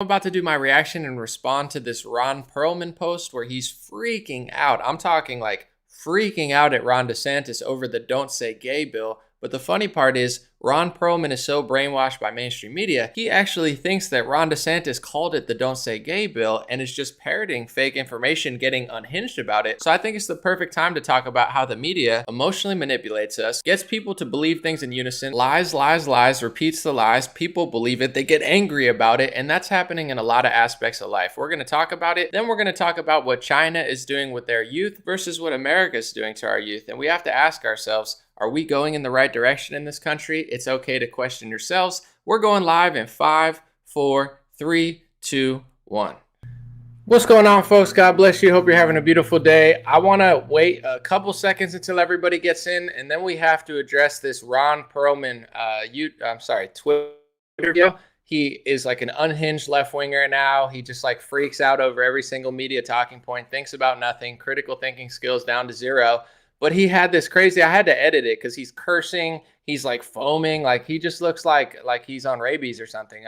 I'm about to do my reaction and respond to this Ron Perlman post where he's freaking out. I'm talking like freaking out at Ron DeSantis over the Don't Say Gay bill. But the funny part is, Ron Perlman is so brainwashed by mainstream media, he actually thinks that Ron DeSantis called it the Don't Say Gay bill and is just parroting fake information, getting unhinged about it. So I think it's the perfect time to talk about how the media emotionally manipulates us, gets people to believe things in unison, lies, lies, lies, repeats the lies, people believe it, they get angry about it, and that's happening in a lot of aspects of life. We're going to talk about it, then we're going to talk about what China is doing with their youth versus what America is doing to our youth, and we have to ask ourselves, are we going in the right direction in this country? It's okay to question yourselves. We're going live in 5, 4, 3, 2, 1. What's going on, folks? God bless you. Hope you're having a beautiful day. I want to wait a couple seconds until everybody gets in, and then we have to address this Ron Perlman Twitter video. He is like an unhinged left-winger now. He just like freaks out over every single media talking point, thinks about nothing, critical thinking skills down to zero. But he had this crazy, I had to edit it because he's cursing, he's like foaming, like he just looks like he's on rabies or something.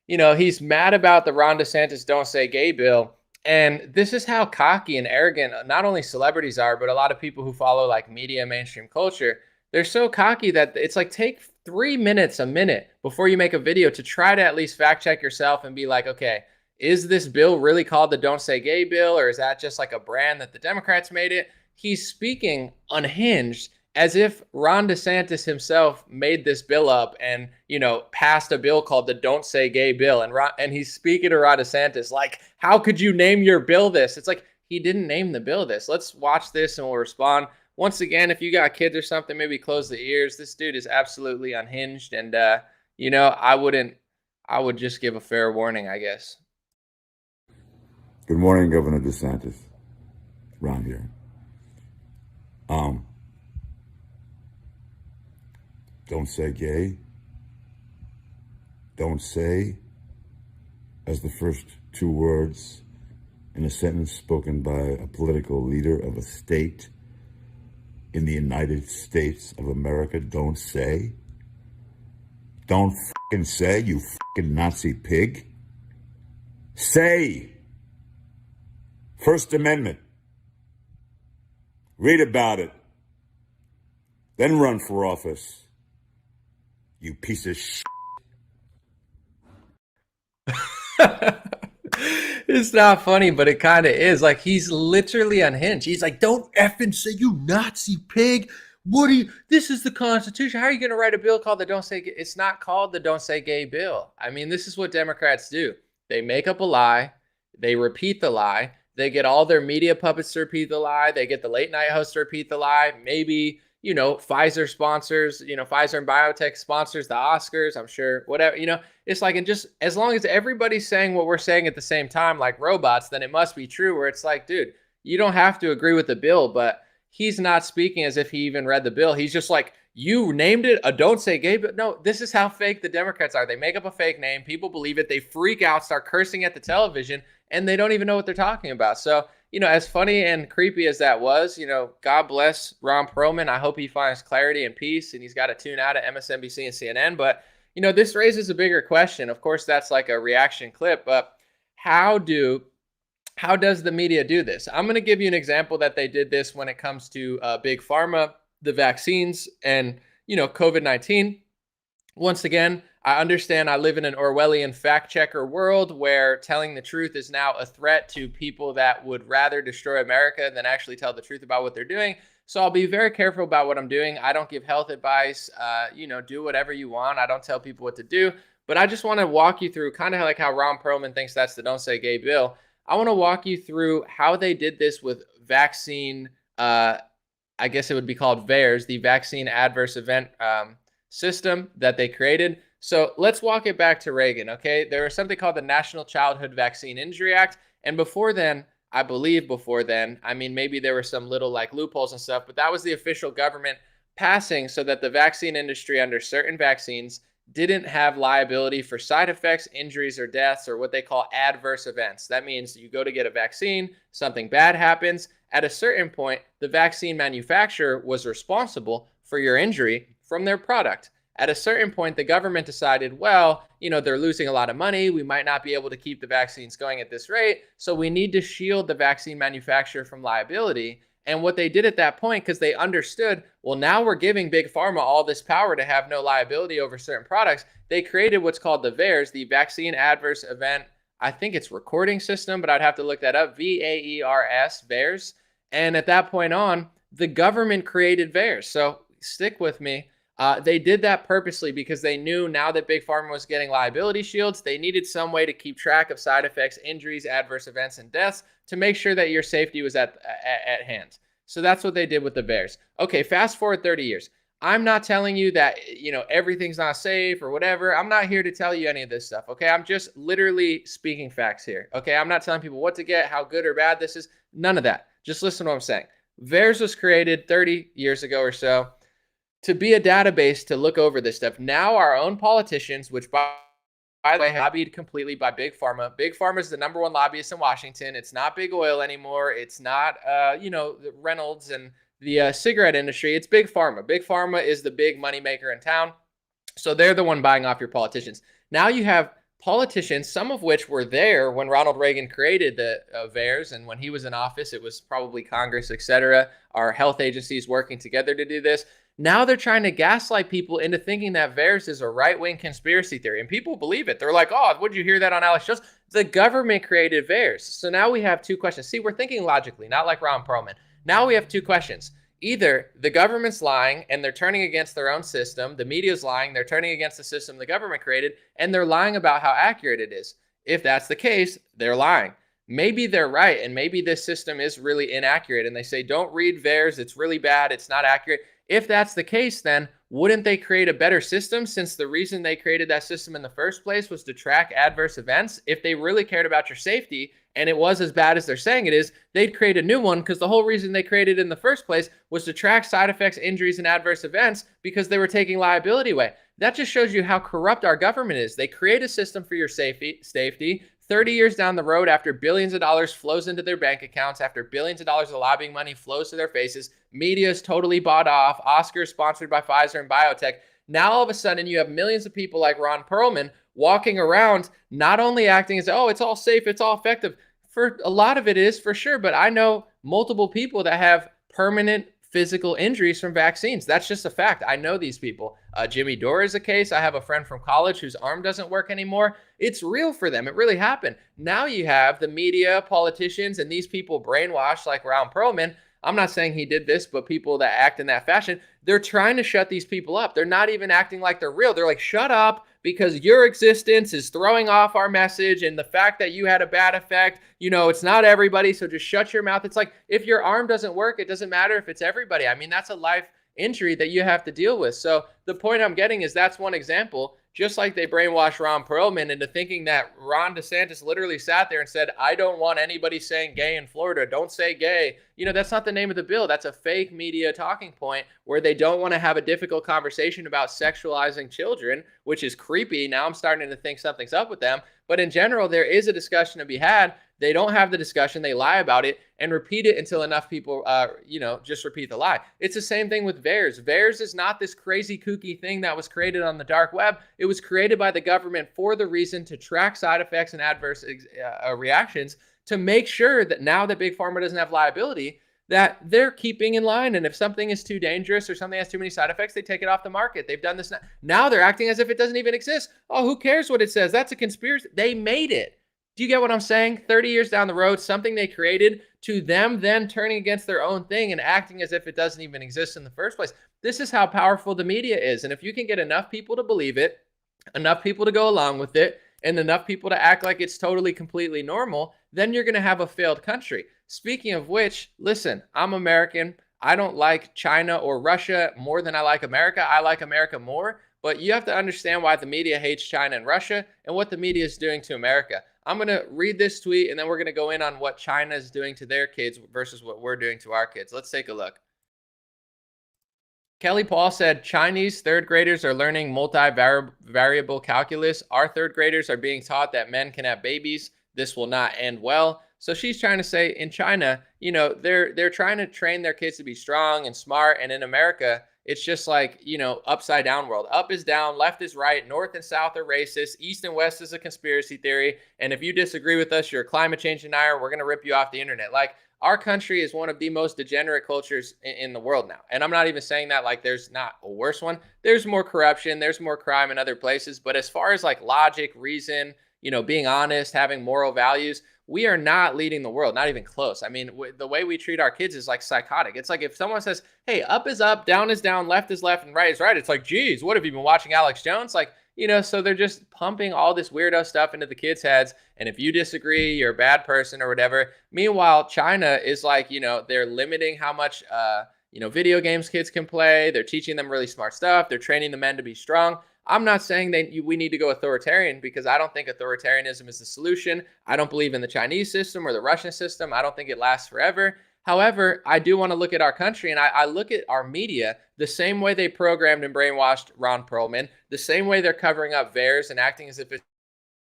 He's mad about the Ron DeSantis Don't Say Gay bill. And this is how cocky and arrogant not only celebrities are, but a lot of people who follow like media, mainstream culture. They're so cocky that it's like take 3 minutes, a minute before you make a video to try to at least fact check yourself and be like, okay, is this bill really called the Don't Say Gay bill? Or is that just like a brand that the Democrats made it? He's speaking unhinged as if Ron DeSantis himself made this bill up and, passed a bill called the Don't Say Gay bill. And he's speaking to Ron DeSantis like, how could you name your bill this? It's like, he didn't name the bill this. Let's watch this and we'll respond. Once again, if you got kids or something, maybe close the ears. This dude is absolutely unhinged. And, I would just give a fair warning, I guess. Good morning, Governor DeSantis. Ron here. Don't say gay. Don't say as the first two words in a sentence spoken by a political leader of a state in the United States of America. Don't say. Don't fucking say, you fucking Nazi pig. Say. First Amendment. Read about it. Then run for office. You piece of shit. It's not funny, but it kind of is. Like, he's literally unhinged. He's like, don't effing say, you Nazi pig. This is the Constitution. How are you going to write a bill called the Don't Say Gay? It's not called the Don't Say Gay bill. I mean, this is what Democrats do. They make up a lie. They repeat the lie. They get all their media puppets to repeat the lie. They get the late night hosts to repeat the lie. Maybe, Pfizer sponsors, Pfizer and biotech sponsors the Oscars, I'm sure, whatever, it's like, and just as long as everybody's saying what we're saying at the same time, like robots, then it must be true, where it's like, dude, you don't have to agree with the bill, but he's not speaking as if he even read the bill. He's just like, you named it a Don't Say Gay, but no, this is how fake the Democrats are. They make up a fake name. People believe it. They freak out, start cursing at the television, and they don't even know what they're talking about. So, as funny and creepy as that was, God bless Ron Perlman. I hope he finds clarity and peace, and he's got to tune out of MSNBC and CNN. But, this raises a bigger question. Of course, that's like a reaction clip, but how does the media do this? I'm going to give you an example that they did this when it comes to big pharma, the vaccines, and, COVID-19. Once again, I understand I live in an Orwellian fact checker world where telling the truth is now a threat to people that would rather destroy America than actually tell the truth about what they're doing. So I'll be very careful about what I'm doing. I don't give health advice. Do whatever you want. I don't tell people what to do. But I just want to walk you through kind of like how Ron Perlman thinks that's the Don't Say Gay bill. I want to walk you through how they did this with vaccine, I guess it would be called VAERS, the Vaccine Adverse Event system that they created. So let's walk it back to Reagan, okay? There was something called the National Childhood Vaccine Injury Act. And before then, I mean, maybe there were some little like loopholes and stuff, but that was the official government passing so that the vaccine industry under certain vaccines didn't have liability for side effects, injuries, or deaths, or what they call adverse events. That means you go to get a vaccine, something bad happens. At a certain point, the vaccine manufacturer was responsible for your injury from their product. At a certain point, the government decided, well, they're losing a lot of money. We might not be able to keep the vaccines going at this rate. So we need to shield the vaccine manufacturer from liability. And what they did at that point, because they understood, well, now we're giving Big Pharma all this power to have no liability over certain products. They created what's called the VAERS, the Vaccine Adverse Event, I think it's recording system, but I'd have to look that up, VAERS, VAERS. And at that point on, the government created VAERS. So stick with me. They did that purposely because they knew now that Big Pharma was getting liability shields, they needed some way to keep track of side effects, injuries, adverse events, and deaths to make sure that your safety was at hand. So that's what they did with the VAERS. Okay, fast forward 30 years. I'm not telling you that, everything's not safe or whatever. I'm not here to tell you any of this stuff, okay? I'm just literally speaking facts here, okay? I'm not telling people what to get, how good or bad this is. None of that. Just listen to what I'm saying. VAERS was created 30 years ago or so to be a database to look over this stuff. Now our own politicians, which by the way, lobbied completely by Big Pharma. Big Pharma is the number one lobbyist in Washington. It's not Big Oil anymore. It's not, Reynolds and the cigarette industry. It's Big Pharma. Big Pharma is the big moneymaker in town. So they're the one buying off your politicians. Now you have politicians, some of which were there when Ronald Reagan created the VAERS, and when he was in office, it was probably Congress, etc., our health agencies working together to do this. Now they're trying to gaslight people into thinking that VAERS is a right-wing conspiracy theory, and people believe it. They're like, oh, what did you hear that on Alex Jones? The government created VAERS. So now we have two questions. See, we're thinking logically, not like Ron Perlman. Now we have two questions. Either the government's lying and they're turning against their own system, the media's lying, they're turning against the system the government created, and they're lying about how accurate it is. If that's the case, they're lying. Maybe they're right, and maybe this system is really inaccurate, and they say, don't read VAERS, it's really bad, it's not accurate. If that's the case, then wouldn't they create a better system, since the reason they created that system in the first place was to track adverse events? If they really cared about your safety and it was as bad as they're saying it is, they'd create a new one, because the whole reason they created it in the first place was to track side effects, injuries, and adverse events, because they were taking liability away. That just shows you how corrupt our government is. They create a system for your safety. 30 years down the road, after billions of dollars flows into their bank accounts, after billions of dollars of lobbying money flows to their faces, media is totally bought off, Oscars sponsored by Pfizer and biotech. Now all of a sudden you have millions of people like Ron Perlman walking around, not only acting as, oh, it's all safe, it's all effective. For a lot of it is, for sure, but I know multiple people that have permanent physical injuries from vaccines. That's just a fact. I know these people. Jimmy Dore is a case. I have a friend from college whose arm doesn't work anymore. It's real for them. It really happened. Now you have the media, politicians, and these people brainwashed like Ron Perlman. I'm not saying he did this, but people that act in that fashion, they're trying to shut these people up. They're not even acting like they're real. They're like, shut up, because your existence is throwing off our message, and the fact that you had a bad effect, it's not everybody, so just shut your mouth. It's like, if your arm doesn't work, it doesn't matter if it's everybody. I mean, that's a life injury that you have to deal with. So the point I'm getting is that's one example. Just like they brainwashed Ron Perlman into thinking that Ron DeSantis literally sat there and said, I don't want anybody saying gay in Florida. Don't say gay. That's not the name of the bill. That's a fake media talking point where they don't want to have a difficult conversation about sexualizing children, which is creepy. Now I'm starting to think something's up with them. But in general, there is a discussion to be had. They don't have the discussion. They lie about it and repeat it until enough people, just repeat the lie. It's the same thing with VAERS. VAERS is not this crazy kooky thing that was created on the dark web. It was created by the government for the reason to track side effects and adverse reactions, to make sure that now that Big Pharma doesn't have liability, that they're keeping in line. And if something is too dangerous or something has too many side effects, they take it off the market. They've done this now. Now they're acting as if it doesn't even exist. Oh, who cares what it says? That's a conspiracy. They made it. Do you get what I'm saying? 30 years down the road, something they created, to them then turning against their own thing and acting as if it doesn't even exist in the first place. This is how powerful the media is. And if you can get enough people to believe it, enough people to go along with it, and enough people to act like it's totally, completely normal, then you're going to have a failed country. Speaking of which, listen, I'm American. I don't like China or Russia more than I like America. I like America more. But you have to understand why the media hates China and Russia and what the media is doing to America. I'm going to read this tweet, and then we're going to go in on what China is doing to their kids versus what we're doing to our kids. Let's take a look. Kelly Paul said, Chinese third graders are learning multivariable calculus. Our third graders are being taught that men can have babies. This will not end well. So she's trying to say in China, they're trying to train their kids to be strong and smart. And in America, It's just like, upside down world. Up is down, left is right, north and south are racist, east and west is a conspiracy theory. And if you disagree with us, you're a climate change denier. We're going to rip you off the internet. Like, our country is one of the most degenerate cultures in the world now. And I'm not even saying that like there's not a worse one. There's more corruption, there's more crime in other places. But as far as like logic, reason, being honest, having moral values, we are not leading the world, not even close. I mean, the way we treat our kids is like psychotic. It's like if someone says, hey, up is up, down is down, left is left, and right is right. It's like, geez, what have you been watching Alex Jones? Like, so they're just pumping all this weirdo stuff into the kids' heads. And if you disagree, you're a bad person or whatever. Meanwhile, China is like, they're limiting how much, video games kids can play. They're teaching them really smart stuff. They're training the men to be strong. I'm not saying that we need to go authoritarian, because I don't think authoritarianism is the solution. I don't believe in the Chinese system or the Russian system. I don't think it lasts forever. However, I do want to look at our country, and I look at our media the same way they programmed and brainwashed Ron Perlman, the same way they're covering up VAERS and acting as if it's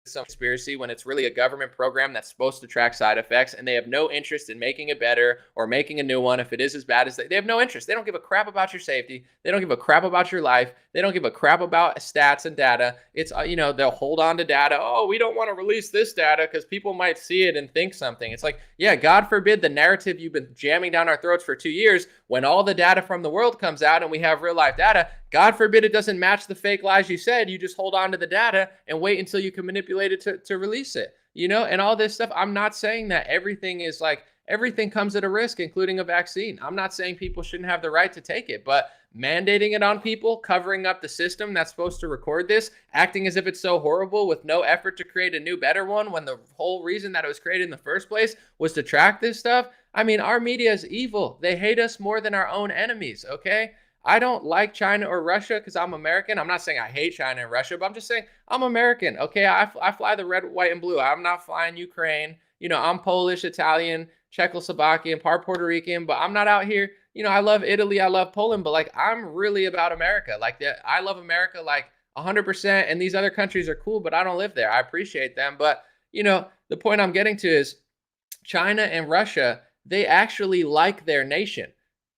some conspiracy when it's really a government program that's supposed to track side effects, and they have no interest in making it better or making a new one if it is as bad as they have no interest. They don't give a crap about your safety. They don't give a crap about your life. They don't give a crap about stats and data. It's, they'll hold on to data. Oh, we don't want to release this data because people might see it and think something. It's like, yeah, God forbid the narrative you've been jamming down our throats for 2 years, when all the data from the world comes out and we have real life data, God forbid it doesn't match the fake lies you said. You just hold on to the data and wait until you can manipulate it to release it, and all this stuff. I'm not saying that everything is like, everything comes at a risk, including a vaccine. I'm not saying people shouldn't have the right to take it, but mandating it on people, covering up the system that's supposed to record this, acting as if it's so horrible with no effort to create a new, better one, when the whole reason that it was created in the first place was to track this stuff. I mean, our media is evil. They hate us more than our own enemies, okay? I don't like China or Russia because I'm American. I'm not saying I hate China and Russia, but I'm just saying I'm American, okay? I fly the red, white, and blue. I'm not flying Ukraine. I'm Polish, Italian, Czechoslovakian, part Puerto Rican, but I'm not out here. I love Italy, I love Poland, but like, I'm really about America. Like, I love America like 100%, and these other countries are cool, but I don't live there. I appreciate them. But, the point I'm getting to is China and Russia, they actually like their nation.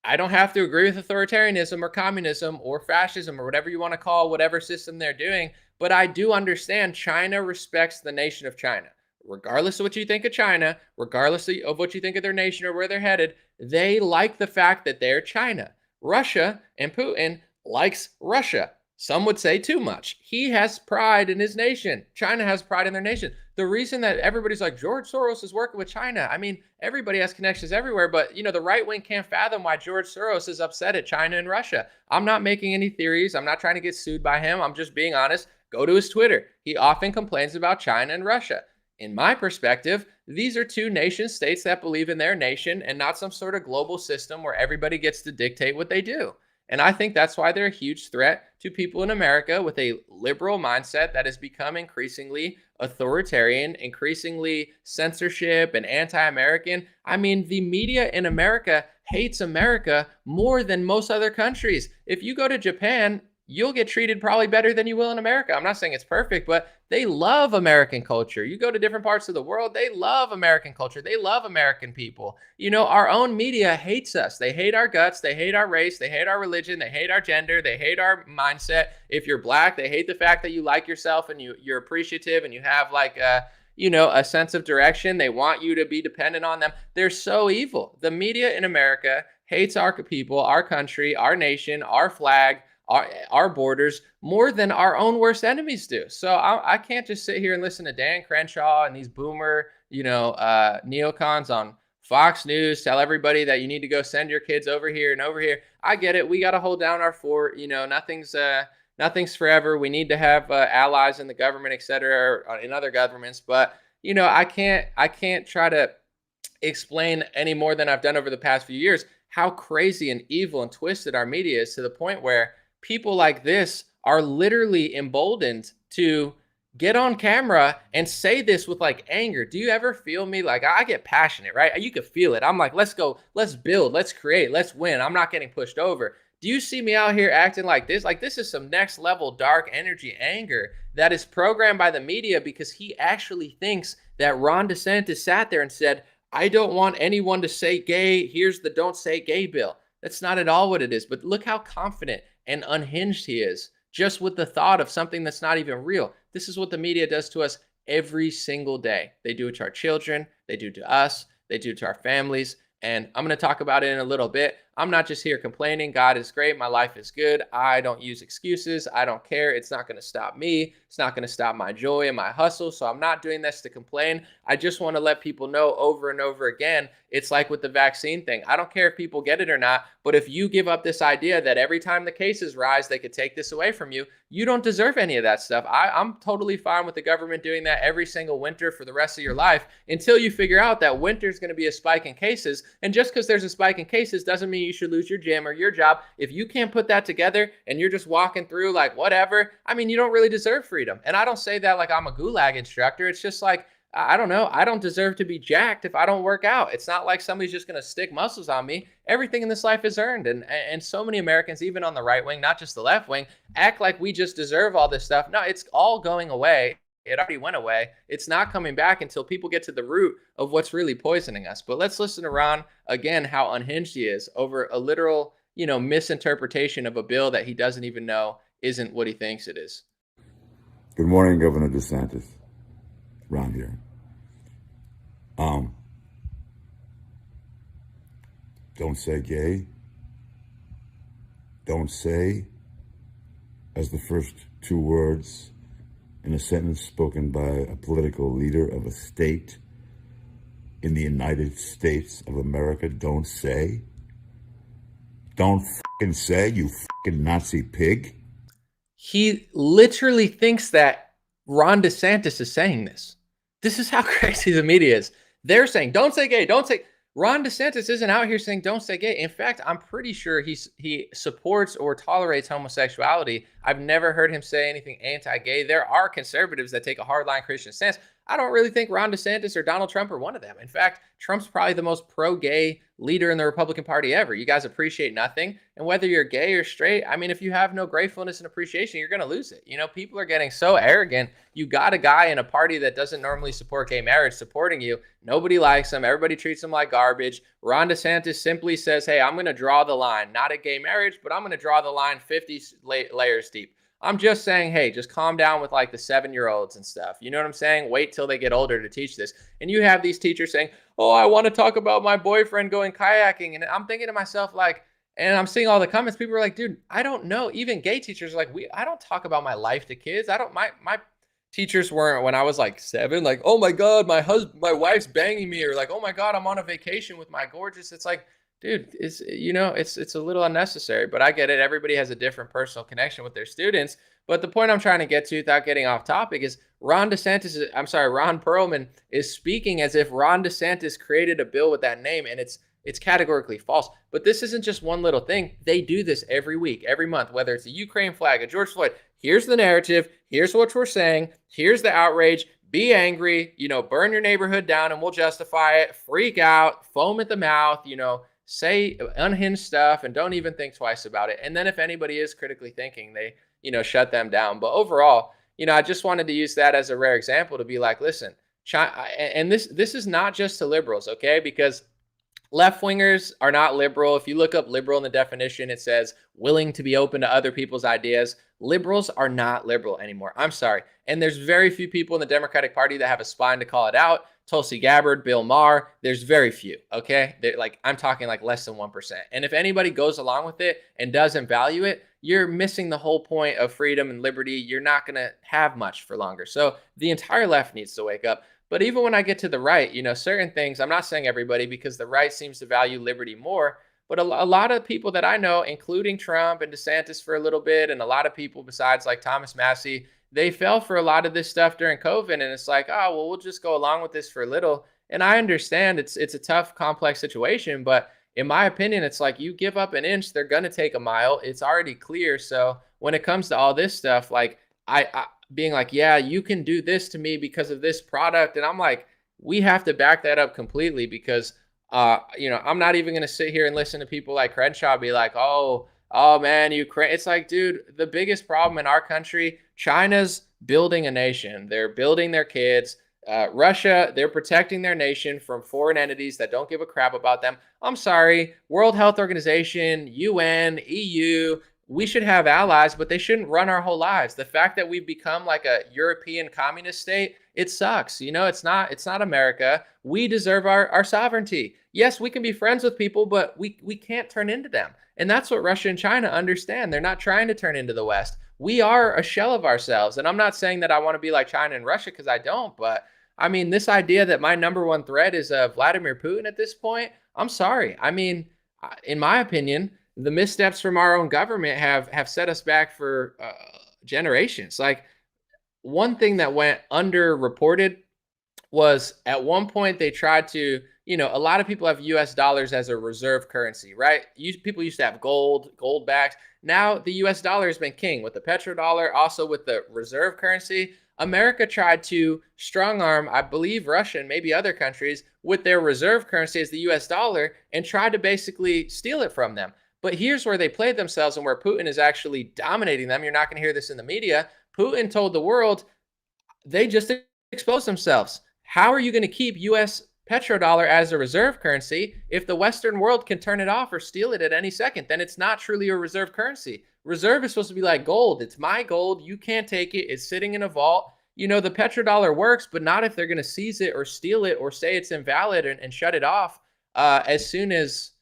I don't have to agree with authoritarianism or communism or fascism or whatever you want to call whatever system they're doing, but I do understand China respects the nation of China. Regardless of what you think of China, regardless of what you think of their nation or where they're headed, they like the fact that they're China. Russia and Putin likes Russia. Some would say too much. He has pride in his nation. China has pride in their nation. The reason that everybody's like, George Soros is working with China. I mean, everybody has connections everywhere, but the right wing can't fathom why George Soros is upset at China and Russia. I'm not making any theories. I'm not trying to get sued by him. I'm just being honest. Go to his Twitter. He often complains about China and Russia. In my perspective, these are two nation states that believe in their nation and not some sort of global system where everybody gets to dictate what they do. And I think that's why they're a huge threat to people in America with a liberal mindset that has become increasingly authoritarian, increasingly censorship and anti-American. I mean, the media in America hates America more than most other countries. If you go to Japan, you'll get treated probably better than you will in America. I'm not saying it's perfect, but they love American culture. You go to different parts of the world, they love American culture. They love American people. Our own media hates us. They hate our guts. They hate our race. They hate our religion. They hate our gender. They hate our mindset. If you're black, they hate the fact that you like yourself and you're appreciative and you have like a sense of direction. They want you to be dependent on them. They're so evil. The media in America hates our people, our country, our nation, our flag, our borders more than our own worst enemies do. So I can't just sit here and listen to Dan Crenshaw and these boomer, neocons on Fox News tell everybody that you need to go send your kids over here and over here. I get it. We got to hold down our fort. Nothing's forever. We need to have allies in the government, et cetera, or in other governments. But I can't try to explain any more than I've done over the past few years how crazy and evil and twisted our media is, to the point where people like this are literally emboldened to get on camera and say this with like anger. Do you ever feel me? Like, I get passionate, right? You could feel it. I'm like, let's go, let's build, let's create, let's win. I'm not getting pushed over. Do you see me out here acting like this? Like, this is some next level dark energy anger that is programmed by the media, because he actually thinks that Ron DeSantis sat there and said, I don't want anyone to say gay. Here's the don't say gay bill. That's not at all what it is. But look how confident and unhinged he is just with the thought of something that's not even real. This is what the media does to us every single day. They do it to our children, they do it to us, they do it to our families. And I'm going to talk about it in a little bit. I'm not just here complaining. God is great. My life is good. I don't use excuses. I don't care. It's not going to stop me. It's not going to stop my joy and my hustle. So I'm not doing this to complain. I just want to let people know over and over again, it's like with the vaccine thing. I don't care if people get it or not, but if you give up this idea that every time the cases rise, they could take this away from you, you don't deserve any of that stuff. I'm totally fine with the government doing that every single winter for the rest of your life until you figure out that winter is going to be a spike in cases. And just because there's a spike in cases doesn't mean you should lose your gym or your job. If you can't put that together and you're just walking through like whatever, I mean, you don't really deserve freedom. And I don't say that like I'm a gulag instructor. It's just like, I don't know. I don't deserve to be jacked if I don't work out. It's not like somebody's just going to stick muscles on me. Everything in this life is earned. And so many Americans, even on the right wing, not just the left wing, act like we just deserve all this stuff. No, it's all going away. It already went away. It's not coming back until people get to the root of what's really poisoning us. But let's listen to Ron again, how unhinged he is over a literal, misinterpretation of a bill that he doesn't even know isn't what he thinks it is. Good morning, Governor DeSantis. Ron here. Don't say gay. Don't say as the first two words in a sentence spoken by a political leader of a state in the United States of America. Don't say. Don't fucking say, you fucking Nazi pig. He literally thinks that Ron DeSantis is saying this. This is how crazy the media is. They're saying, don't say gay, don't say. Ron DeSantis isn't out here saying don't say gay. In fact, I'm pretty sure he supports or tolerates homosexuality. I've never heard him say anything anti-gay. There are conservatives that take a hardline Christian stance. I don't really think Ron DeSantis or Donald Trump are one of them. In fact, Trump's probably the most pro-gay leader in the Republican Party ever. You guys appreciate nothing. And whether you're gay or straight, I mean, if you have no gratefulness and appreciation, you're going to lose it. People are getting so arrogant. You got a guy in a party that doesn't normally support gay marriage supporting you. Nobody likes him. Everybody treats him like garbage. Ron DeSantis simply says, hey, I'm going to draw the line, not at gay marriage, but I'm going to draw the line 50 layers deep. I'm just saying, hey, just calm down with like the 7-year-olds and stuff. You know what I'm saying? Wait till they get older to teach this. And you have these teachers saying, oh, I want to talk about my boyfriend going kayaking. And I'm thinking to myself, like, and I'm seeing all the comments. People are like, dude, I don't know. Even gay teachers are like, I don't talk about my life to kids. My teachers weren't, when I was like 7, like, oh my God, my wife's banging me, or like, oh my God, I'm on a vacation with my gorgeous. It's like, dude, it's a little unnecessary, but I get it. Everybody has a different personal connection with their students. But the point I'm trying to get to without getting off topic is Ron Perlman is speaking as if Ron DeSantis created a bill with that name, and it's categorically false. But this isn't just one little thing. They do this every week, every month, whether it's a Ukraine flag, a George Floyd. Here's the narrative. Here's what we're saying. Here's the outrage. Be angry, burn your neighborhood down and we'll justify it. Freak out, foam at the mouth, say unhinged stuff and don't even think twice about it. And then if anybody is critically thinking, they, shut them down. But overall, I just wanted to use that as a rare example to be like, listen, and this is not just to liberals, okay? Because left-wingers are not liberal. If you look up liberal in the definition, it says willing to be open to other people's ideas. Liberals are not liberal anymore. I'm sorry. And there's very few people in the Democratic Party that have a spine to call it out. Tulsi Gabbard, Bill Maher, there's very few, okay? I'm talking like less than 1%. And if anybody goes along with it and doesn't value it, you're missing the whole point of freedom and liberty. You're not going to have much for longer. So the entire left needs to wake up. But even when I get to the right, certain things, I'm not saying everybody, because the right seems to value liberty more, but a lot of people that I know, including Trump and DeSantis for a little bit, and a lot of people besides like Thomas Massey, they fell for a lot of this stuff during COVID. And it's like, oh, well, we'll just go along with this for a little. And I understand it's a tough, complex situation. But in my opinion, it's like you give up an inch, they're going to take a mile. It's already clear. So when it comes to all this stuff, like I being like, yeah, you can do this to me because of this product. And I'm like, we have to back that up completely because, I'm not even going to sit here and listen to people like Crenshaw be like, oh man, Ukraine. It's like, dude, the biggest problem in our country, China's building a nation. They're building their kids. Russia, they're protecting their nation from foreign entities that don't give a crap about them. I'm sorry, World Health Organization, UN, EU, we should have allies, but they shouldn't run our whole lives. The fact that we've become like a European communist state, it sucks. It's not America. We deserve our sovereignty. Yes, we can be friends with people, but we can't turn into them. And that's what Russia and China understand. They're not trying to turn into the West. We are a shell of ourselves. And I'm not saying that I want to be like China and Russia, because I don't, but I mean, this idea that my number one threat is Vladimir Putin at this point, I'm sorry. I mean, in my opinion, the missteps from our own government have set us back for generations. Like, one thing that went underreported was at one point they tried to, a lot of people have US dollars as a reserve currency, right? People used to have gold backs. Now the US dollar has been king with the petrodollar, also with the reserve currency. America tried to strong arm, I believe, Russia and maybe other countries with their reserve currency as the US dollar and tried to basically steal it from them. But here's where they played themselves and where Putin is actually dominating them. You're not going to hear this in the media. Putin told the world, they just exposed themselves. How are you going to keep US petrodollar as a reserve currency if the Western world can turn it off or steal it at any second? Then it's not truly a reserve currency. Reserve is supposed to be like gold. It's my gold. You can't take it. It's sitting in a vault. The petrodollar works, but not if they're going to seize it or steal it or say it's invalid and shut it off as soon as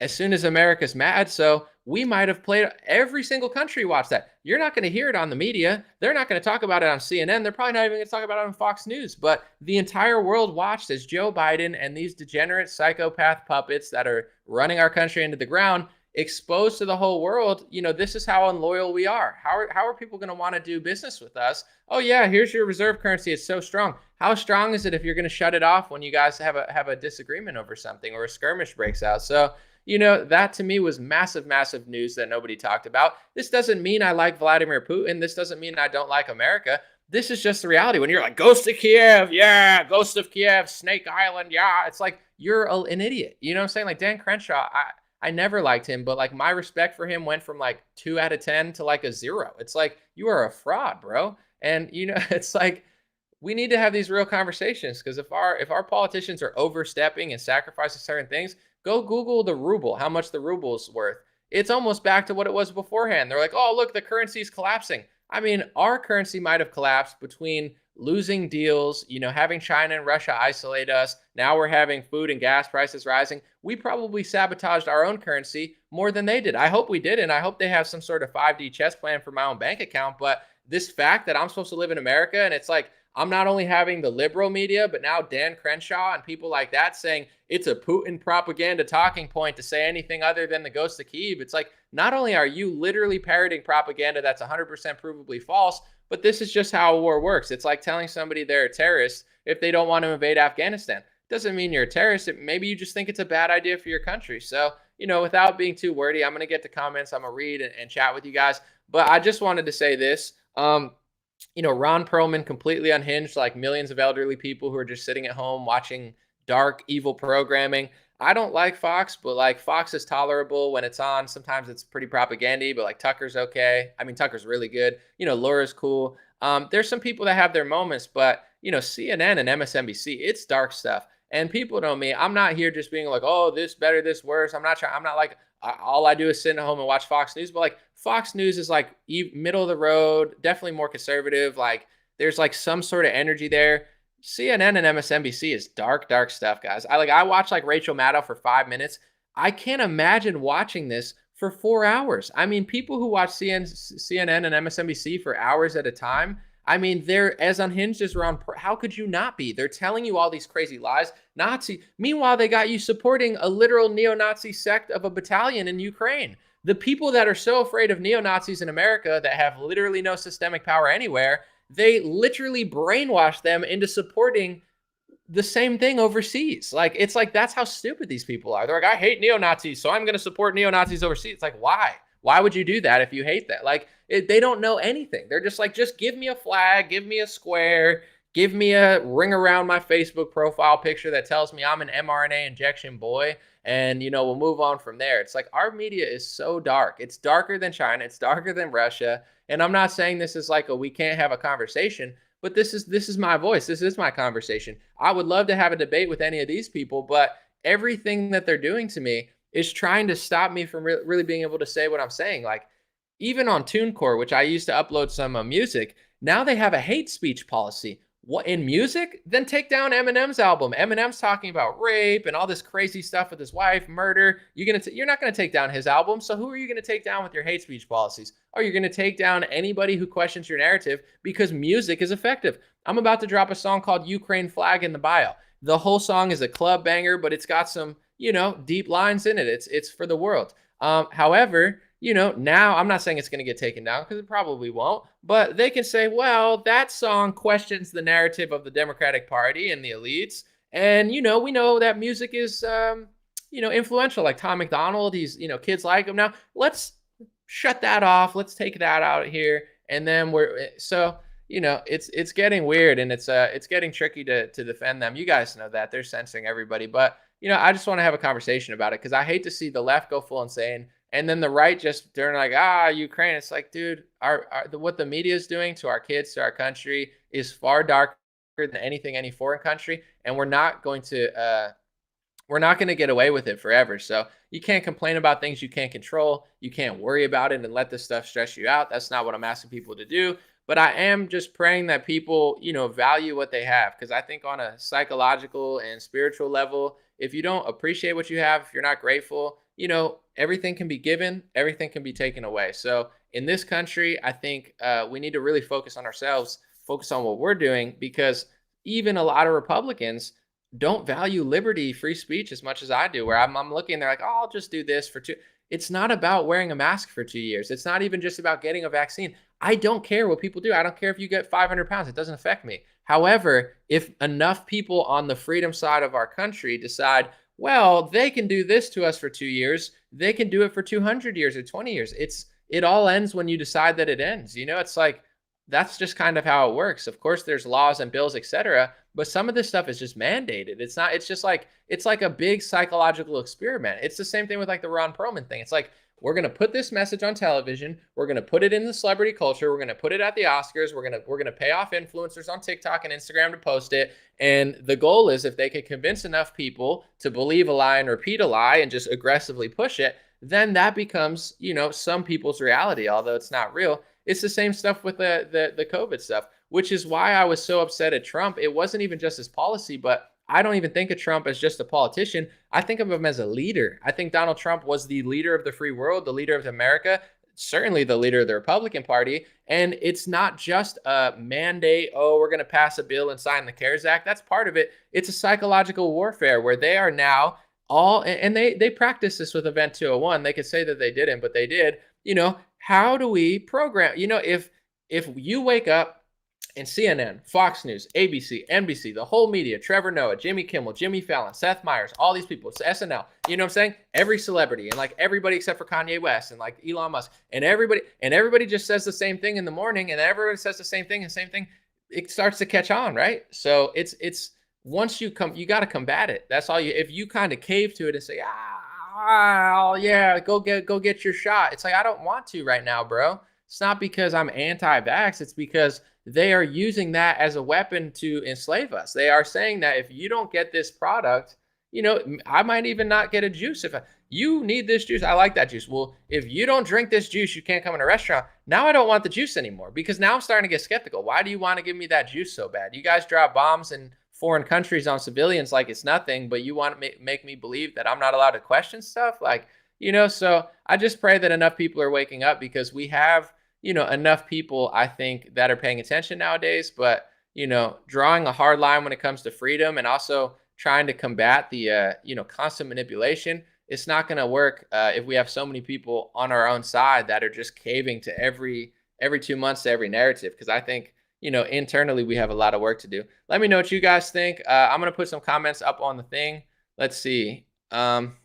America's mad. So we might have played, every single country watched that. You're not going to hear it on the media. They're not going to talk about it on CNN. They're probably not even going to talk about it on Fox News. But the entire world watched as Joe Biden and these degenerate psychopath puppets that are running our country into the ground exposed to the whole world. This is how unloyal we are. How are people going to want to do business with us? Oh yeah, here's your reserve currency. It's so strong. How strong is it if you're going to shut it off when you guys have a disagreement over something or a skirmish breaks out? So that to me was massive, massive news that nobody talked about. This doesn't mean I like Vladimir Putin. This doesn't mean I don't like America. This is just the reality. When you're like, Ghost of Kiev, yeah, Ghost of Kiev, Snake Island, yeah, it's like you're an idiot. You know what I'm saying? Like Dan Crenshaw, I never liked him, but like my respect for him went from like 2 out of 10 to like a 0. It's like, you are a fraud, bro. And it's like, we need to have these real conversations, because if our politicians are overstepping and sacrificing certain things, go Google the ruble, how much the ruble is worth. It's almost back to what it was beforehand. They're like, oh, look, the currency is collapsing. I mean, our currency might have collapsed between losing deals, having China and Russia isolate us. Now we're having food and gas prices rising. We probably sabotaged our own currency more than they did. I hope we did, and I hope they have some sort of 5D chess plan for my own bank account. But this fact that I'm supposed to live in America, and it's like, I'm not only having the liberal media, but now Dan Crenshaw and people like that saying it's a Putin propaganda talking point to say anything other than the Ghost of Kiev. It's like, not only are you literally parroting propaganda that's 100% provably false, but this is just how a war works. It's like telling somebody they're a terrorist if they don't want to invade Afghanistan. Doesn't mean you're a terrorist. Maybe you just think it's a bad idea for your country. So, without being too wordy, I'm going to get to comments. I'm going to read and chat with you guys. But I just wanted to say this. Ron Perlman completely unhinged, like millions of elderly people who are just sitting at home watching dark, evil programming. I don't like Fox, but like Fox is tolerable when it's on. Sometimes it's pretty propagandy, but like Tucker's okay. I mean, Tucker's really good. Laura's cool. There's some people that have their moments, but CNN and MSNBC, it's dark stuff. And people know me. I'm not here just being like, oh, this better, this worse. I'm not like, all I do is sit at home and watch Fox News. But like Fox News is like middle of the road, definitely more conservative. Like there's like some sort of energy there. CNN and MSNBC is dark, dark stuff, guys. I watch like Rachel Maddow for 5 minutes. I can't imagine watching this for 4 hours. I mean, people who watch CNN and MSNBC for hours at a time, I mean, they're as unhinged as Ron. How could you not be? They're telling you all these crazy lies. Nazi. Meanwhile, they got you supporting a literal neo-Nazi sect of a battalion in Ukraine. The people that are so afraid of neo-Nazis in America that have literally no systemic power anywhere, they literally brainwash them into supporting the same thing overseas. Like, it's like, that's how stupid these people are. They're like, I hate neo-Nazis, so I'm going to support neo-Nazis overseas. It's like, why? Why would you do that if you hate that? Like, they don't know anything. They're just like, just give me a flag, give me a square, give me a ring around my Facebook profile picture that tells me I'm an mRNA injection boy, and, we'll move on from there. It's like, our media is so dark. It's darker than China. It's darker than Russia. And I'm not saying this is like we can't have a conversation, but this is my voice. This is my conversation. I would love to have a debate with any of these people, but everything that they're doing to me is trying to stop me from really being able to say what I'm saying. Like even on TuneCore, which I used to upload some music, now they have a hate speech policy. What in music? Then take down Eminem's album. Eminem's talking about rape and all this crazy stuff with his wife, murder. You're not going to take down his album. So who are you going to take down with your hate speech policies? Or you're going to take down anybody who questions your narrative because music is effective. I'm about to drop a song called Ukraine Flag in the bio. The whole song is a club banger, but it's got some, deep lines in it. It's for the world. However, now I'm not saying it's going to get taken down because it probably won't, but they can say, well, that song questions the narrative of the Democratic Party and the elites. And, we know that music is, influential, like Tom McDonald. He's, kids like him. Now let's shut that off. Let's take that out here. And then it's getting weird and it's getting tricky to defend them. You guys know that they're censoring everybody, but I just want to have a conversation about it because I hate to see the left go full insane. And then the right just they're like, Ukraine. It's like, dude, what the media is doing to our kids, to our country is far darker than anything any foreign country. And we're not going to get away with it forever. So you can't complain about things you can't control. You can't worry about it and let this stuff stress you out. That's not what I'm asking people to do. But I am just praying that people, value what they have. Because I think on a psychological and spiritual level, if you don't appreciate what you have, if you're not grateful, everything can be given, everything can be taken away. So in this country, I think we need to really focus on ourselves, focus on what we're doing, because even a lot of Republicans don't value liberty, free speech as much as I do, where I'm looking, they're like, I'll just do this for 2. It's not about wearing a mask for 2 years. It's not even just about getting a vaccine. I don't care what people do. I don't care if you get 500 pounds. It doesn't affect me. However, if enough people on the freedom side of our country decide, well, they can do this to us for 2 years, they can do it for 200 years or 20 years. It all ends when you decide that it ends. It's like, that's just kind of how it works. Of course, there's laws and bills, etc. But some of this stuff is just mandated. It's like a big psychological experiment. It's the same thing with like the Ron Perlman thing. It's like, we're going to put this message on television. We're going to put it in the celebrity culture. We're going to put it at the Oscars. We're going to pay off influencers on TikTok and Instagram to post it. And the goal is if they could convince enough people to believe a lie and repeat a lie and just aggressively push it, then that becomes, some people's reality, although it's not real. It's the same stuff with the COVID stuff, which is why I was so upset at Trump. It wasn't even just his policy, but I don't even think of Trump as just a politician. I think of him as a leader. I think Donald Trump was the leader of the free world, the leader of America, certainly the leader of the Republican Party. And it's not just a mandate, we're going to pass a bill and sign the CARES Act. That's part of it. It's a psychological warfare where they are now and they practice this with Event 201. They could say that they didn't, but they did. How do we program? If you wake up and CNN, Fox News, ABC, NBC, the whole media, Trevor Noah, Jimmy Kimmel, Jimmy Fallon, Seth Meyers, all these people, SNL, you know what I'm saying? Every celebrity and like everybody except for Kanye West and like Elon Musk and everybody just says the same thing in the morning and everyone says the same thing, it starts to catch on, right? So it's once you got to combat it. That's all if you kind of cave to it and say, yeah, go get your shot. It's like, I don't want to right now, bro. It's not because I'm anti-vax. It's because they are using that as a weapon to enslave us. They are saying that if you don't get this product, I might even not get a juice. If you need this juice, I like that juice. Well, if you don't drink this juice, you can't come in a restaurant. Now I don't want the juice anymore because now I'm starting to get skeptical. Why do you want to give me that juice so bad? You guys drop bombs in foreign countries on civilians like it's nothing, but you want to make me believe that I'm not allowed to question stuff? So I just pray that enough people are waking up because we have enough people, I think, that are paying attention nowadays, but, drawing a hard line when it comes to freedom and also trying to combat the, constant manipulation. It's not going to work if we have so many people on our own side that are just caving to every 2 months to every narrative. Because I think, internally we have a lot of work to do. Let me know what you guys think. I'm going to put some comments up on the thing. Let's see. Someone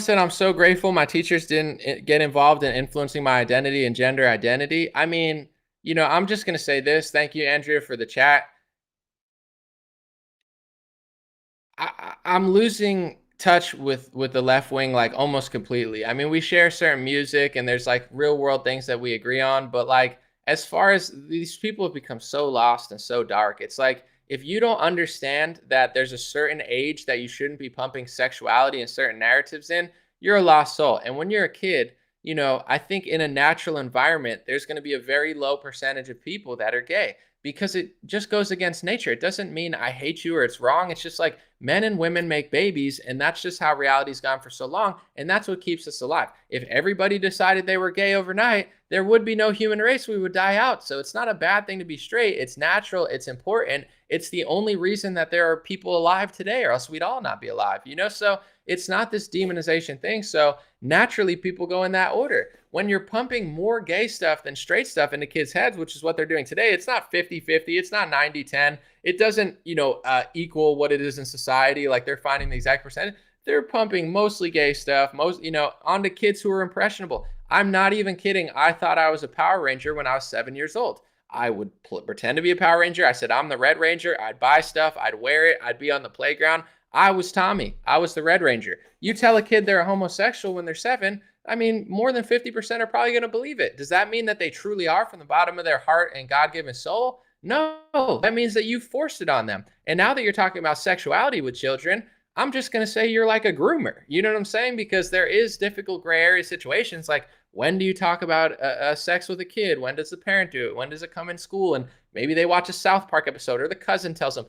said, I'm so grateful my teachers didn't get involved in influencing my identity and gender identity. I mean, I'm just going to say this. Thank you, Andrea, for the chat. I'm losing touch with the left wing, like almost completely. I mean, we share certain music and there's like real world things that we agree on, but like as far as these people have become so lost and so dark, it's like if you don't understand that there's a certain age that you shouldn't be pumping sexuality and certain narratives in, you're a lost soul. And when you're a kid, I think in a natural environment, there's going to be a very low percentage of people that are gay because it just goes against nature. It doesn't mean I hate you or it's wrong. It's just like men and women make babies, and that's just how reality's gone for so long. And that's what keeps us alive. If everybody decided they were gay overnight, there would be no human race. We would die out. So it's not a bad thing to be straight. It's natural. It's important. It's the only reason that there are people alive today, or else we'd all not be alive, So it's not this demonization thing. So naturally, people go in that order. When you're pumping more gay stuff than straight stuff into kids' heads, which is what they're doing today, it's not 50-50. It's not 90-10. It doesn't, equal what it is in society. Like they're finding the exact percentage. They're pumping mostly gay stuff, onto kids who are impressionable. I'm not even kidding. I thought I was a Power Ranger when I was 7 years old. I would pretend to be a Power Ranger. I said, I'm the Red Ranger. I'd buy stuff. I'd wear it. I'd be on the playground. I was Tommy. I was the Red Ranger. You tell a kid they're a homosexual when they're 7, more than 50% are probably going to believe it. Does that mean that they truly are from the bottom of their heart and God-given soul? No, that means that you forced it on them. And now that you're talking about sexuality with children, I'm just going to say you're like a groomer. You know what I'm saying? Because there is difficult gray area situations. Like, when do you talk about sex with a kid? When does the parent do it? When does it come in school? And maybe they watch a South Park episode or the cousin tells them.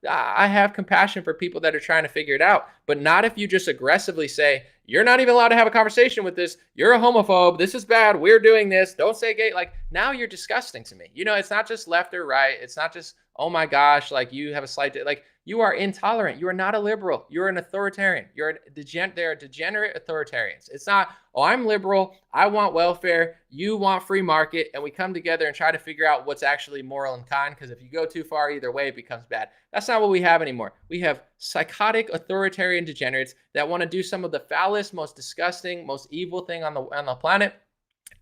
I have compassion for people that are trying to figure it out, but not if you just aggressively say, you're not even allowed to have a conversation with this. You're a homophobe. This is bad. We're doing this. Don't say gay. Like, now you're disgusting to me. It's not just left or right. It's not just, oh my gosh, like you have a slight, like you are intolerant. You are not a liberal. You're an authoritarian. They're degenerate authoritarians. It's not, oh, I'm liberal. I want welfare. You want free market. And we come together and try to figure out what's actually moral and kind. Because if you go too far either way, it becomes bad. That's not what we have anymore. We have psychotic authoritarian degenerates that want to do some of the foulest, most disgusting, most evil thing on the planet,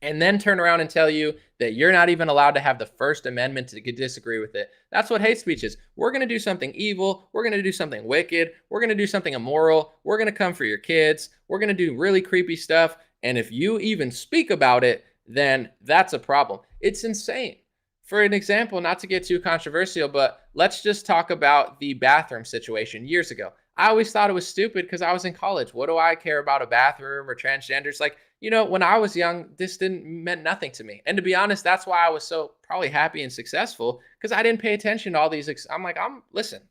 and then turn around and tell you that you're not even allowed to have the First Amendment to disagree with it. That's what hate speech is. We're going to do something evil. We're going to do something wicked. We're going to do something immoral. We're going to come for your kids. We're going to do really creepy stuff. And if you even speak about it, then that's a problem. It's insane. For an example, not to get too controversial, but let's just talk about the bathroom situation years ago. I always thought it was stupid because I was in college. What do I care about a bathroom or transgenders? Like, when I was young, this meant nothing to me. And to be honest, that's why I was so probably happy and successful, because I didn't pay attention to all these. I'm like, listen,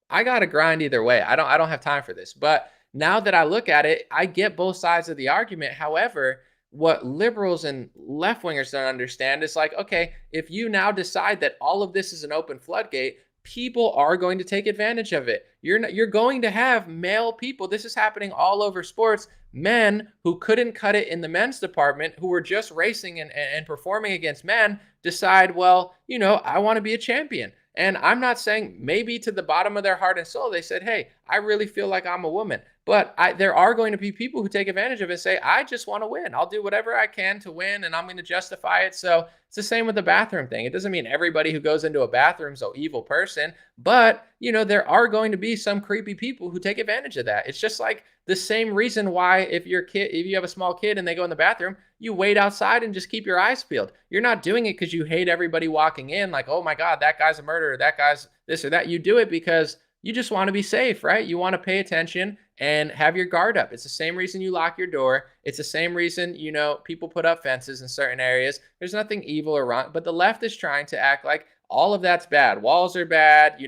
I got to grind either way. I don't have time for this. But now that I look at it, I get both sides of the argument. However, what liberals and left-wingers don't understand is like, okay, if you now decide that all of this is an open floodgate, people are going to take advantage of it. You're going to have male people. This is happening all over sports. Men who couldn't cut it in the men's department, who were just racing and performing against men, decide, well, I want to be a champion. And I'm not saying maybe to the bottom of their heart and soul, they said, hey, I really feel like I'm a woman. But there are going to be people who take advantage of it and say, I just want to win. I'll do whatever I can to win, and I'm going to justify it. So it's the same with the bathroom thing. It doesn't mean everybody who goes into a bathroom is an evil person, but there are going to be some creepy people who take advantage of that. It's just like the same reason why if you have a small kid and they go in the bathroom, you wait outside and just keep your eyes peeled. You're not doing it because you hate everybody walking in, like, oh my God, that guy's a murderer, that guy's this or that. You do it because you just want to be safe, right? You want to pay attention and have your guard up. It's the same reason you lock your door. It's the same reason, people put up fences in certain areas. There's nothing evil or wrong, but the left is trying to act like all of that's bad. Walls are bad,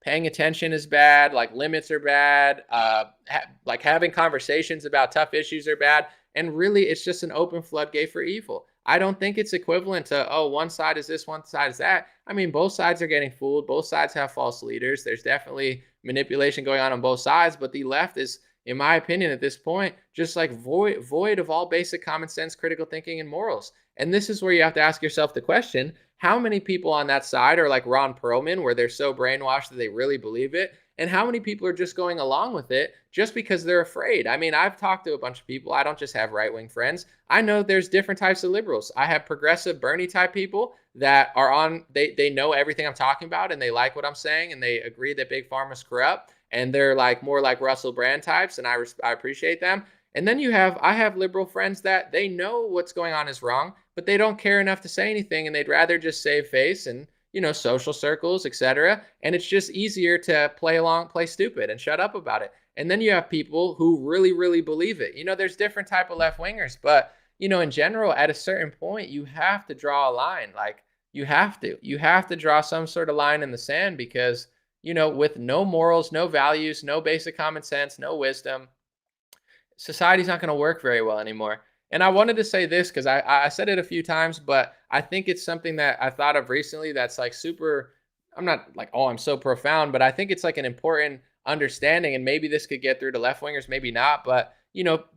paying attention is bad, like limits are bad, like having conversations about tough issues are bad. And really, it's just an open floodgate for evil. I don't think it's equivalent to, oh, one side is this, one side is that. Both sides are getting fooled. Both sides have false leaders. There's definitely manipulation going on both sides, but the left is, in my opinion, at this point, just like void of all basic common sense, critical thinking, and morals. And this is where you have to ask yourself the question, how many people on that side are like Ron Perlman, where they're so brainwashed that they really believe it? And how many people are just going along with it just because they're afraid? I've talked to a bunch of people. I don't just have right-wing friends. I know there's different types of liberals. I have progressive Bernie type people that are on, they know everything I'm talking about and they like what I'm saying and they agree that big pharma's corrupt and they're like more like Russell Brand types, and I appreciate them. And then I have liberal friends that they know what's going on is wrong, but they don't care enough to say anything, and they'd rather just save face and, social circles, etc. And it's just easier to play along, play stupid, and shut up about it. And then you have people who really, really believe it. There's different type of left wingers, but in general, at a certain point, you have to draw a line. Like you have to draw some sort of line in the sand because, with no morals, no values, no basic common sense, no wisdom, society's not going to work very well anymore. And I wanted to say this because I said it a few times, but I think it's something that I thought of recently that's like super, I'm not like, oh, I'm so profound, but I think it's like an important understanding. And maybe this could get through to left wingers, maybe not. But,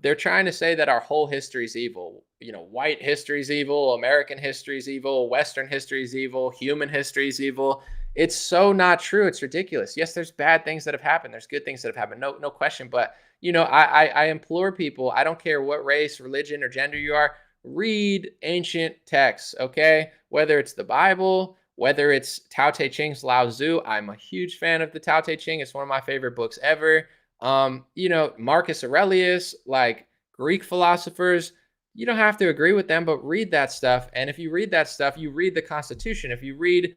they're trying to say that our whole history is evil. White history is evil, American history is evil, Western history is evil, human history is evil. It's so not true. It's ridiculous. Yes, there's bad things that have happened. There's good things that have happened. No question. But I implore people, I don't care what race, religion, or gender you are, read ancient texts, okay? Whether it's the Bible, whether it's Tao Te Ching's Lao Tzu. I'm a huge fan of the Tao Te Ching. It's one of my favorite books ever. Marcus Aurelius, like Greek philosophers, you don't have to agree with them, but read that stuff. And if you read that stuff, you read the Constitution. If you read,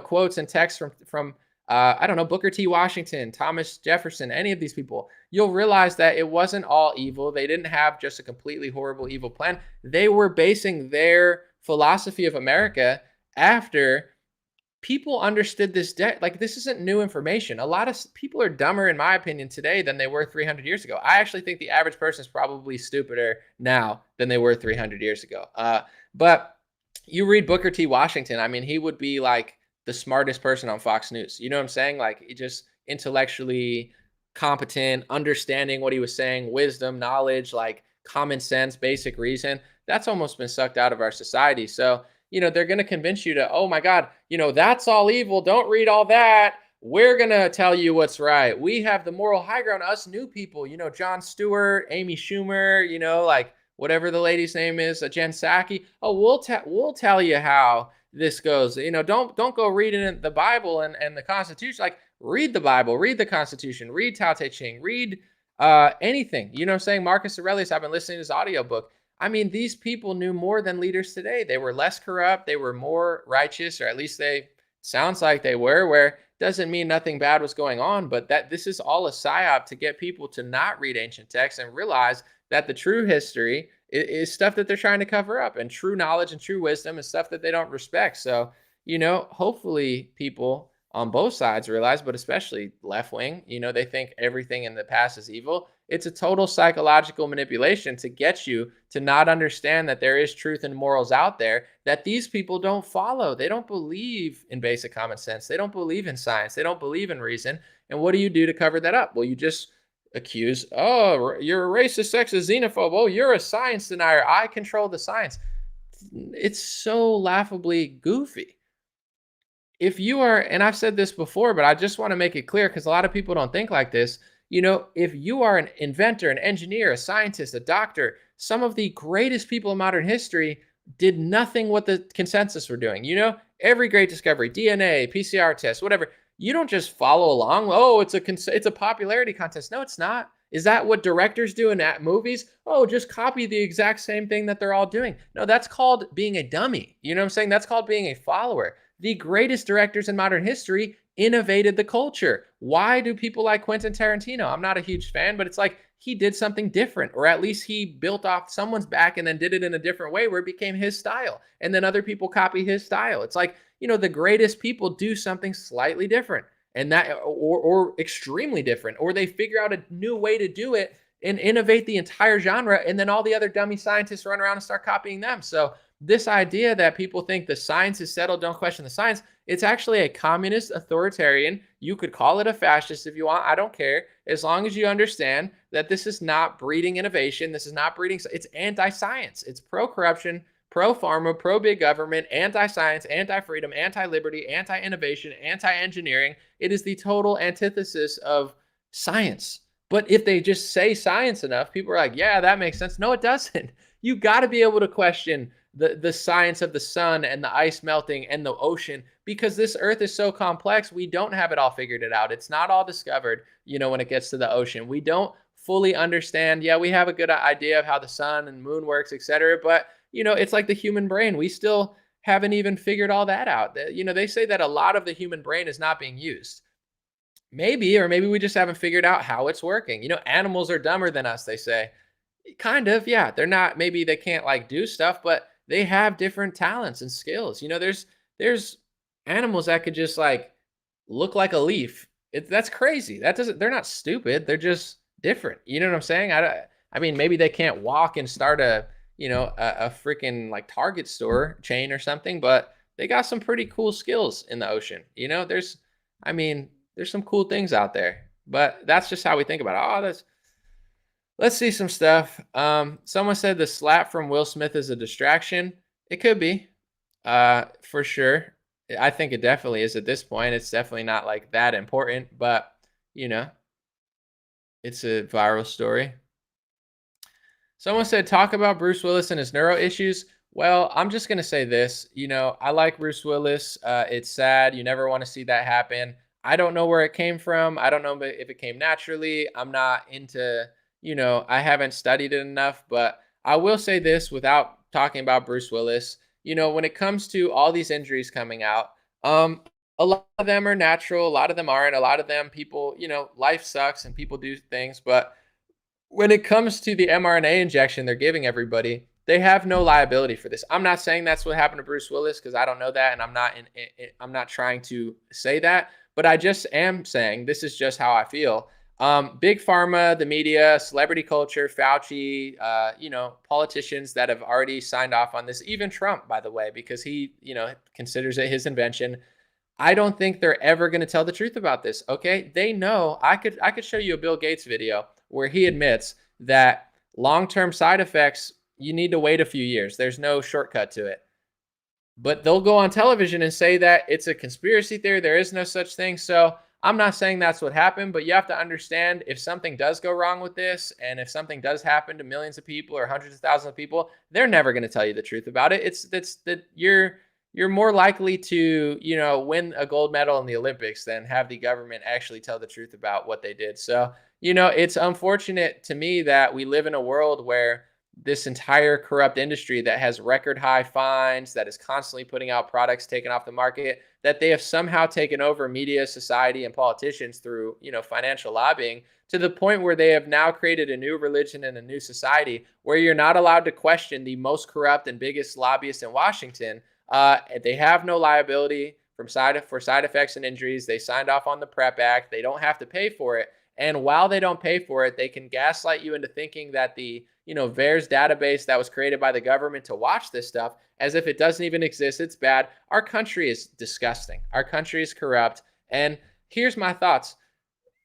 quotes and texts from I don't know, Booker T. Washington, Thomas Jefferson, any of these people, you'll realize that it wasn't all evil. They didn't have just a completely horrible, evil plan. They were basing their philosophy of America after people understood this debt. Like, this isn't new information. A lot of people are dumber, in my opinion, today than they were 300 years ago. I actually think the average person is probably stupider now than they were 300 years ago. But you read Booker T. Washington, I mean, he would be like the smartest person on Fox News. You know what I'm saying? Like, he just intellectually competent, understanding what he was saying, wisdom, knowledge, like common sense, basic reason. That's almost been sucked out of our society. So, they're going to convince you to, oh my God, that's all evil. Don't read all that. We're going to tell you what's right. We have the moral high ground, us new people, Jon Stewart, Amy Schumer, like whatever the lady's name is, Jen Psaki. Oh, we'll tell you how this goes. Don't go reading the Bible and the Constitution. Like, read the Bible, read the Constitution, read Tao Te Ching, read anything. You know what I'm saying? Marcus Aurelius, I've been listening to his audiobook. I mean, these people knew more than leaders today. They were less corrupt. They were more righteous, or at least sounds like they were, where doesn't mean nothing bad was going on, but that this is all a psyop to get people to not read ancient texts and realize that the true history is stuff that they're trying to cover up, and true knowledge and true wisdom is stuff that they don't respect. So, hopefully people on both sides realize, but especially left wing, they think everything in the past is evil. It's a total psychological manipulation to get you to not understand that there is truth and morals out there that these people don't follow. They don't believe in basic common sense. They don't believe in science. They don't believe in reason. And what do you do to cover that up? Well, you just accuse, oh, you're a racist, sexist, xenophobe. Oh, you're a science denier. I control the science. It's so laughably goofy. If you are, and I've said this before, but I just want to make it clear because a lot of people don't think like this. If you are an inventor, an engineer, a scientist, a doctor, some of the greatest people in modern history did nothing what the consensus were doing. Every great discovery, DNA, PCR test, whatever. You don't just follow along. Oh, it's a popularity contest. No, it's not. Is that what directors do in movies? Oh, just copy the exact same thing that they're all doing. No, that's called being a dummy. You know what I'm saying? That's called being a follower. The greatest directors in modern history innovated the culture. Why do people like Quentin Tarantino? I'm not a huge fan, but it's like he did something different, or at least he built off someone's back and then did it in a different way where it became his style. And then other people copy his style. It's like, the greatest people do something slightly different, and that, or extremely different, or they figure out a new way to do it and innovate the entire genre. And then all the other dummy scientists run around and start copying them. So this idea that people think the science is settled, don't question the science, it's actually a communist authoritarian. You could call it a fascist if you want. I don't care. As long as you understand that this is not breeding innovation. This is not breeding. It's anti-science. It's pro-corruption, pro-pharma, pro-big government, anti-science, anti-freedom, anti-liberty, anti-innovation, anti-engineering. It is the total antithesis of science. But if they just say science enough, people are like, yeah, that makes sense. No, it doesn't. You got to be able to question the science of the sun and the ice melting and the ocean, because this earth is so complex. We don't have it all figured it out. It's not all discovered, when it gets to the ocean. We don't fully understand. Yeah, we have a good idea of how the sun and moon works, etc. But it's like the human brain. We still haven't even figured all that out. They say that a lot of the human brain is not being used. Maybe, or maybe we just haven't figured out how it's working. Animals are dumber than us, they say. Kind of, yeah. They're not, maybe they can't like do stuff, but they have different talents and skills. There's animals that could just like look like a leaf. That's crazy. They're not stupid. They're just different. You know what I'm saying? I mean, maybe they can't walk and start a freaking like Target store chain or something, but they got some pretty cool skills in the ocean. I mean, there's some cool things out there, but that's just how we think about it. Let's see some stuff. Someone said the slap from Will Smith is a distraction. It could be, for sure. I think it definitely is at this point. It's definitely not like that important, but it's a viral story. Someone said, talk about Bruce Willis and his neuro issues. Well, I'm just going to say this. I like Bruce Willis. It's sad. You never want to see that happen. I don't know where it came from. I don't know if it came naturally. I'm not into, I haven't studied it enough, but I will say this without talking about Bruce Willis. When it comes to all these injuries coming out, a lot of them are natural. A lot of them aren't. A lot of them people, life sucks and people do things. But when it comes to the mRNA injection they're giving everybody, they have no liability for this. I'm not saying that's what happened to Bruce Willis because I don't know that, and I'm not trying to say that, but I just am saying this is just how I feel. Big pharma, the media, celebrity culture, Fauci, politicians that have already signed off on this, even Trump, by the way, because he, considers it his invention. I don't think they're ever going to tell the truth about this. Okay. They know. I could show you a Bill Gates video where he admits that long-term side effects, you need to wait a few years. There's no shortcut to it. But they'll go on television and say that it's a conspiracy theory. There is no such thing. So I'm not saying that's what happened, but you have to understand if something does go wrong with this, and if something does happen to millions of people or hundreds of thousands of people, they're never going to tell you the truth about it. It's that you're more likely to, win a gold medal in the Olympics than have the government actually tell the truth about what they did. So, it's unfortunate to me that we live in a world where this entire corrupt industry that has record high fines, that is constantly putting out products taken off the market, that they have somehow taken over media, society, and politicians through, financial lobbying, to the point where they have now created a new religion and a new society where you're not allowed to question the most corrupt and biggest lobbyists in Washington. They have no liability for side effects and injuries. They signed off on the PrEP Act. They don't have to pay for it. And while they don't pay for it, they can gaslight you into thinking that the VAERS database that was created by the government to watch this stuff, as if it doesn't even exist, it's bad. Our country is disgusting. Our country is corrupt. And here's my thoughts.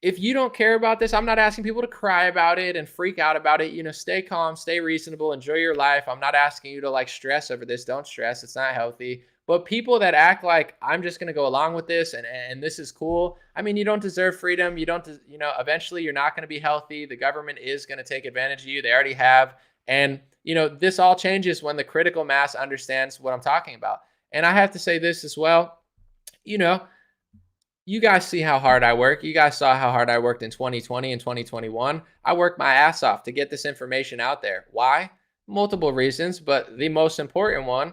If you don't care about this, I'm not asking people to cry about it and freak out about it. Stay calm, stay reasonable, enjoy your life. I'm not asking you to like stress over this. Don't stress. It's not healthy. But people that act like I'm just going to go along with this and this is cool. I mean, you don't deserve freedom. You don't, eventually you're not going to be healthy. The government is going to take advantage of you. They already have. And, this all changes when the critical mass understands what I'm talking about. And I have to say this as well. You guys see how hard I work. You guys saw how hard I worked in 2020 and 2021. I worked my ass off to get this information out there. Why? Multiple reasons, but the most important one,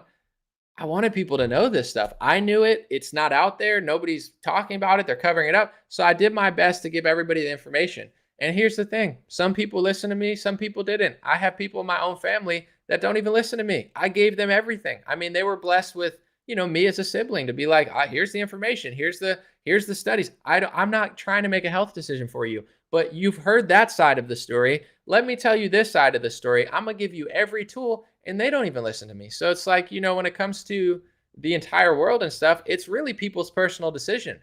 I wanted people to know this stuff. I knew it. It's not out there. Nobody's talking about it. They're covering it up. So I did my best to give everybody the information. And here's the thing. Some people listen to me. Some people didn't. I have people in my own family that don't even listen to me. I gave them everything. I mean, they were blessed with, me as a sibling to be like, here's the information. Here's the studies. I'm not trying to make a health decision for you, but you've heard that side of the story. Let me tell you this side of the story. I'm going to give you every tool, and they don't even listen to me. So it's like, when it comes to the entire world and stuff, it's really people's personal decision.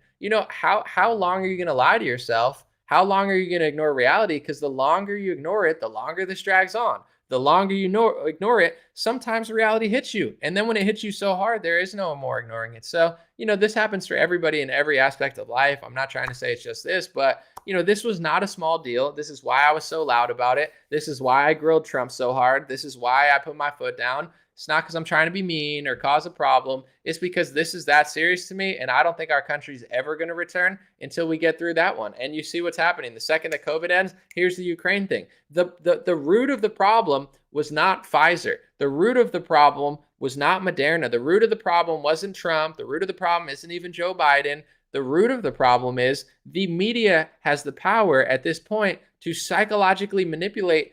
How long are you going to lie to yourself? How long are you going to ignore reality? Because the longer you ignore it, the longer this drags on. The longer you ignore it, sometimes reality hits you. And then when it hits you so hard, there is no more ignoring it. So, this happens for everybody in every aspect of life. I'm not trying to say it's just this, but, this was not a small deal. This is why I was so loud about it. This is why I grilled Trump so hard. This is why I put my foot down. It's not because I'm trying to be mean or cause a problem. It's because this is that serious to me, and I don't think our country's ever going to return until we get through that one. And you see what's happening. The second that COVID ends, here's the Ukraine thing. The root of the problem was not Pfizer. The root of the problem was not Moderna. The root of the problem wasn't Trump. The root of the problem isn't even Joe Biden. The root of the problem is the media has the power at this point to psychologically manipulate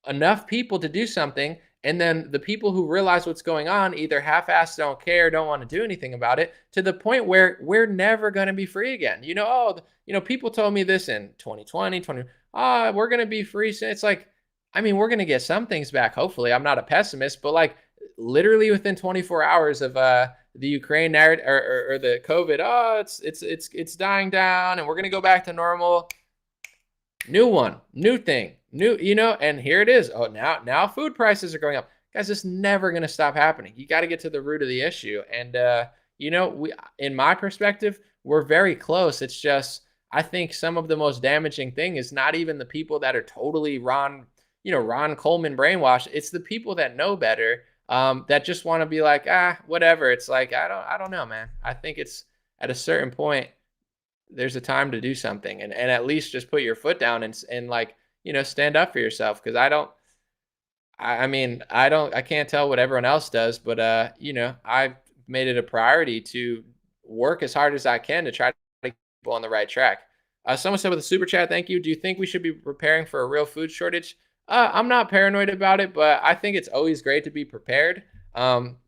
enough people to do something, and then the people who realize what's going on either half-assed, don't care, don't want to do anything about it, to the point where we're never going to be free again. People told me this in 2020, we're going to be free. So it's like, I mean, we're going to get some things back. Hopefully, I'm not a pessimist, but like literally within 24 hours of the Ukraine narrative or the COVID, it's dying down, and we're going to go back to normal. New one, new thing, new, and here it is. Oh, now food prices are going up. Guys, it's never going to stop happening. You got to get to the root of the issue. And, in my perspective, we're very close. It's just, I think some of the most damaging thing is not even the people that are totally Ron Coleman brainwashed. It's the people that know better, that just want to be like, whatever. It's like, I don't know, man. I think it's at a certain point, there's a time to do something, and at least just put your foot down and like, stand up for yourself. Cause I can't tell what everyone else does, but, I've made it a priority to work as hard as I can to try to get people on the right track. Someone said with a super chat, thank you. Do you think we should be preparing for a real food shortage? I'm not paranoid about it, but I think it's always great to be prepared. I'm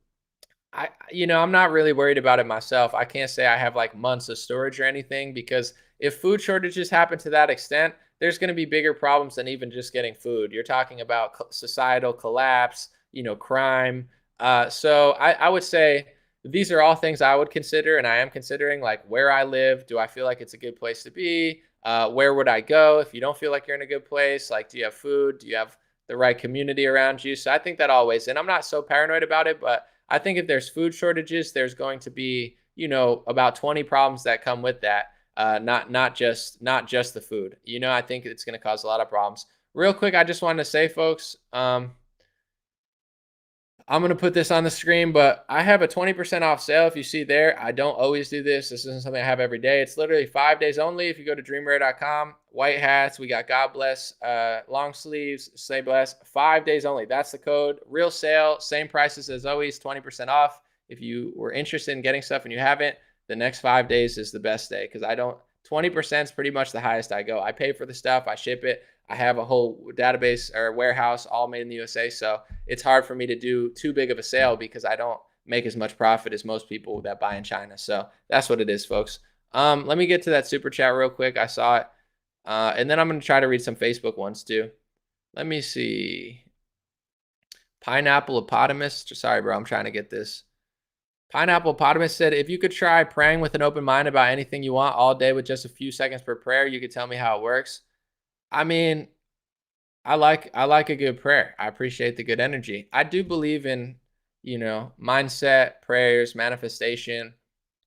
not really worried about it myself. I can't say I have like months of storage or anything, because if food shortages happen to that extent, there's going to be bigger problems than even just getting food. You're talking about societal collapse, crime. So I would say these are all things I would consider, and I am considering, like, where I live. Do I feel like it's a good place to be? Where would I go if you don't feel like you're in a good place? Like, do you have food? Do you have the right community around you? So I think that always, and I'm not so paranoid about it, but I think if there's food shortages, there's going to be, about 20 problems that come with that. Not just the food. I think it's going to cause a lot of problems. Real quick, I just wanted to say, folks, I'm going to put this on the screen, but I have a 20% off sale. If you see there, I don't always do this. This isn't something I have every day. It's literally 5 days only. If you go to dreamrare.com, white hats, we got God bless, long sleeves, say bless, 5 days only. That's the code. Real sale, same prices as always, 20% off. If you were interested in getting stuff and you haven't, the next 5 days is the best day, because 20% is pretty much the highest I go. I pay for the stuff, I ship it. I have a whole database or warehouse all made in the USA. So it's hard for me to do too big of a sale, because I don't make as much profit as most people that buy in China. So that's what it is, folks. Let me get to that super chat real quick. I saw it. And then I'm going to try to read some Facebook ones too. Let me see. Pineapple Epotamus. Sorry, bro. I'm trying to get this. Pineapple Epotamus said, if you could try praying with an open mind about anything you want all day with just a few seconds per prayer, you could tell me how it works. I mean, I like a good prayer. I appreciate the good energy. I do believe in, mindset, prayers, manifestation,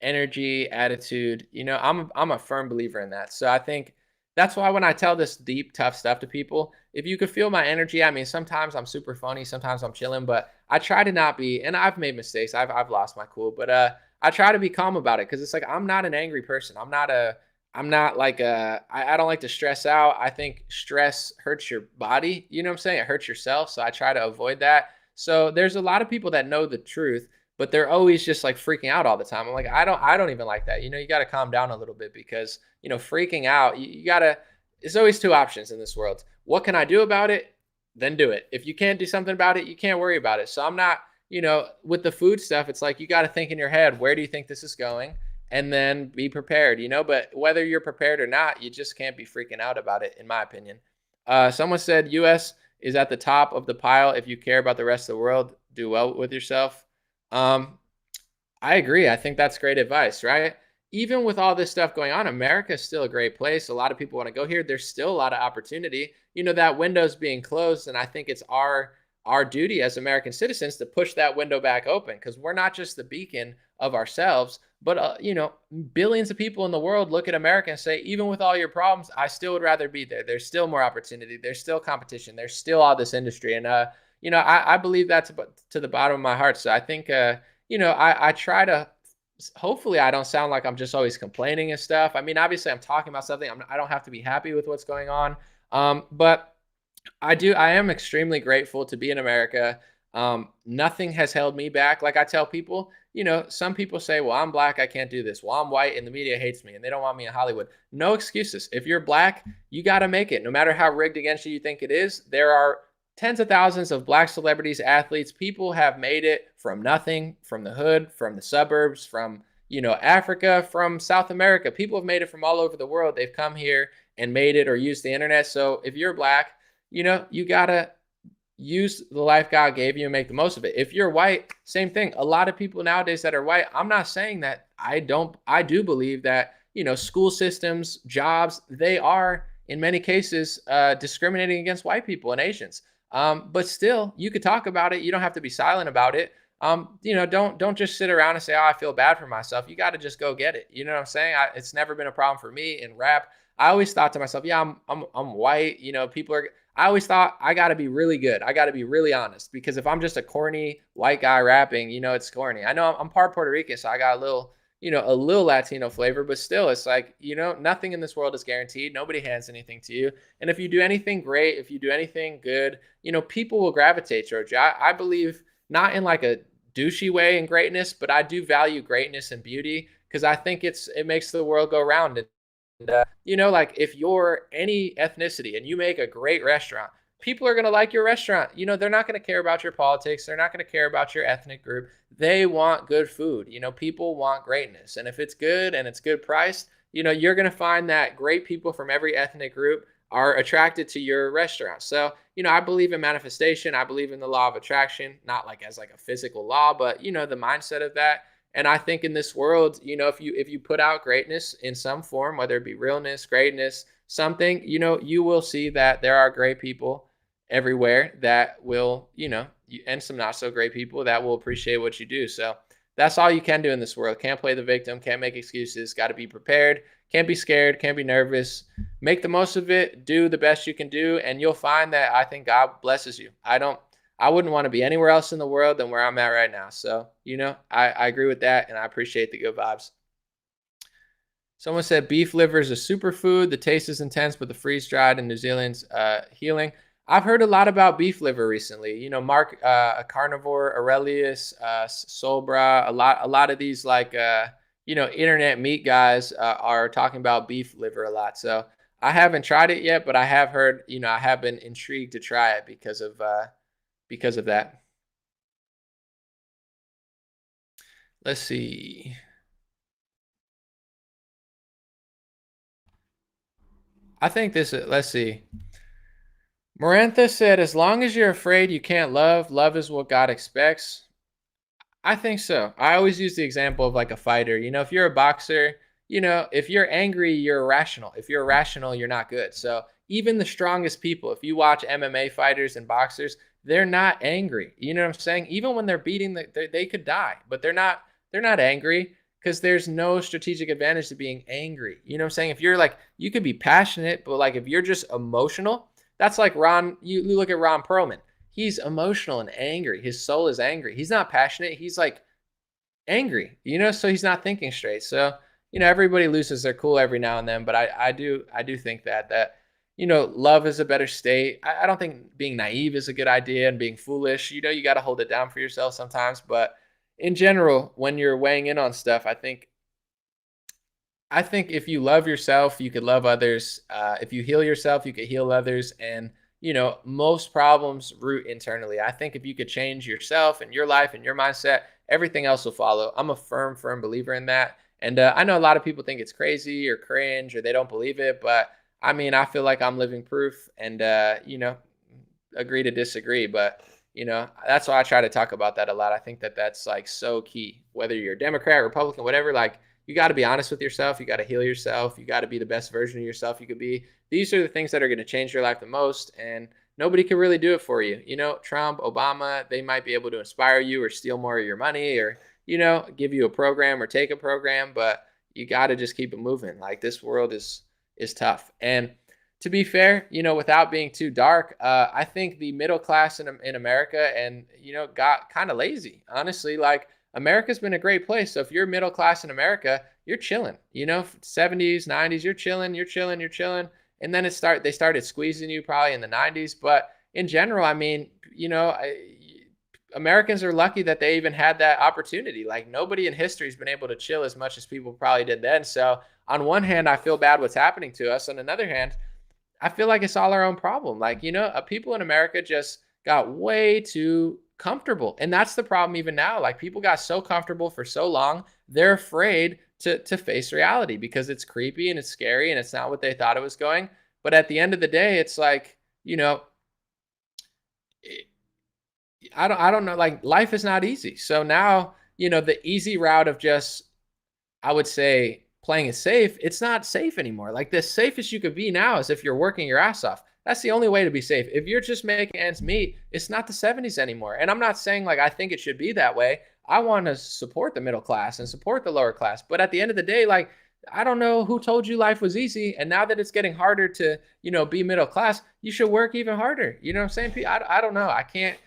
energy, attitude. I'm a firm believer in that. So I think that's why when I tell this deep, tough stuff to people, if you could feel my energy, I mean, sometimes I'm super funny, sometimes I'm chilling, but I try to not be, and I've made mistakes. I've lost my cool, but I try to be calm about it, because it's like, I'm not an angry person. I don't like to stress out. I think stress hurts your body. You know what I'm saying? It hurts yourself. So I try to avoid that. So there's a lot of people that know the truth, but they're always just like freaking out all the time. I'm like, I don't even like that. You got to calm down a little bit, because, freaking out, there's always two options in this world. What can I do about it? Then do it. If you can't do something about it, you can't worry about it. So I'm not, with the food stuff, it's like, you got to think in your head, where do you think this is going? And then be prepared, but whether you're prepared or not, you just can't be freaking out about it, in my opinion. Someone said US is at the top of the pile. If you care about the rest of the world, do well with yourself. I agree. I think that's great advice, right? Even with all this stuff going on, America is still a great place. A lot of people want to go here. There's still a lot of opportunity. That window's being closed, and I think it's our duty as American citizens to push that window back open, because we're not just the beacon of ourselves, but billions of people in the world look at America and say, even with all your problems, I still would rather be there. There's still more opportunity. There's still competition. There's still all this industry. And I believe that to the bottom of my heart. So I think, I try to, hopefully I don't sound like I'm just always complaining and stuff. I mean, obviously I'm talking about something. I don't have to be happy with what's going on. But I am extremely grateful to be in America. Nothing has held me back. Like I tell people, some people say, well, I'm black, I can't do this. Well, I'm white and the media hates me and they don't want me in Hollywood. No excuses. If you're black, you got to make it. No matter how rigged against you think it is, there are tens of thousands of black celebrities, athletes, people have made it from nothing, from the hood, from the suburbs, from, Africa, from South America. People have made it from all over the world. They've come here and made it or used the internet. So if you're black, you got to use the life God gave you and make the most of it. If you're white, same thing. A lot of people nowadays that are white, I'm not saying that I do believe that, school systems, jobs, they are in many cases discriminating against white people and Asians. But still, you could talk about it. You don't have to be silent about it. Don't just sit around and say, oh, I feel bad for myself. You got to just go get it. You know what I'm saying? It's never been a problem for me in rap. I always thought to myself, yeah, I'm white. People are. I always thought I got to be really good. I got to be really honest because if I'm just a corny white guy rapping, it's corny. I know I'm part Puerto Rican, so I got a little Latino flavor, but still, it's like, nothing in this world is guaranteed. Nobody hands anything to you. And if you do anything great, if you do anything good, people will gravitate towards you. I believe not in like a douchey way in greatness, but I do value greatness and beauty because I think it makes the world go round. Like if you're any ethnicity and you make a great restaurant, people are going to like your restaurant. They're not going to care about your politics. They're not going to care about your ethnic group. They want good food. People want greatness. And if it's good and it's good priced, you're going to find that great people from every ethnic group are attracted to your restaurant. So, I believe in manifestation. I believe in the law of attraction, not like as like a physical law, but, the mindset of that. And I think in this world, if you put out greatness in some form, whether it be realness, greatness, something, you will see that there are great people everywhere that will, and some not so great people that will appreciate what you do. So that's all you can do in this world. Can't play the victim, can't make excuses, got to be prepared, can't be scared, can't be nervous. Make the most of it, do the best you can do, and you'll find that I think God blesses you. I wouldn't want to be anywhere else in the world than where I'm at right now. So, I agree with that, and I appreciate the good vibes. Someone said beef liver is a superfood. The taste is intense, but the freeze-dried in New Zealand's healing. I've heard a lot about beef liver recently. Mark, a carnivore, Aurelius, Solbra, a lot of these like, internet meat guys are talking about beef liver a lot. So I haven't tried it yet, but I have heard, I have been intrigued to try it because of that. Let's see. I think let's see. Marantha said, as long as you're afraid you can't love, love is what God expects. I think so. I always use the example of like a fighter. If you're a boxer, if you're angry, you're irrational. If you're irrational, you're not good. So even the strongest people, if you watch MMA fighters and boxers, they're not angry. You know what I'm saying? Even when they're beating, they could die, but they're not angry because there's no strategic advantage to being angry. You know what I'm saying? If you're like, you could be passionate, but like if you're just emotional, that's like Ron, you look at Ron Perlman. He's emotional and angry. His soul is angry. He's not passionate. He's like angry, so he's not thinking straight. So, everybody loses their cool every now and then, but I do think that, love is a better state. I don't think being naive is a good idea and being foolish. You got to hold it down for yourself sometimes. But in general, when you're weighing in on stuff, I think if you love yourself, you could love others. If you heal yourself, you could heal others. And, most problems root internally. I think if you could change yourself and your life and your mindset, everything else will follow. I'm a firm believer in that. And I know a lot of people think it's crazy or cringe or they don't believe it. But I mean, I feel like I'm living proof and, agree to disagree. But, that's why I try to talk about that a lot. I think that's like so key, whether you're a Democrat, Republican, whatever, like, you got to be honest with yourself. You got to heal yourself. You got to be the best version of yourself you could be. These are the things that are going to change your life the most. And nobody can really do it for you. Trump, Obama, they might be able to inspire you or steal more of your money or, give you a program or take a program. But you got to just keep it moving. Like this world is tough. And to be fair, without being too dark, I think the middle class in America and, got kind of lazy, honestly. Like, America's been a great place. So if you're middle class in America, you're chilling, 70s, 90s, you're chilling, you're chilling, you're chilling. And then they started squeezing you probably in the 90s. But in general, I mean, Americans are lucky that they even had that opportunity. Like, nobody in history has been able to chill as much as people probably did then. So on one hand, I feel bad what's happening to us. On another hand, I feel like it's all our own problem. Like, people in America just got way too comfortable. And that's the problem even now. Like, people got so comfortable for so long, they're afraid to face reality because it's creepy and it's scary and it's not what they thought it was going. But at the end of the day, it's like, I don't know, like, life is not easy. So now, the easy route of just, I would say, playing it safe, it's not safe anymore. Like, the safest you could be now is if you're working your ass off. That's the only way to be safe. If you're just making ends meet, it's not the 70s anymore. And I'm not saying like I think it should be that way. I want to support the middle class and support the lower class. But at the end of the day, like, I don't know who told you life was easy. And now that it's getting harder to, be middle class, you should work even harder. You know what I'm saying? I don't know. I can't.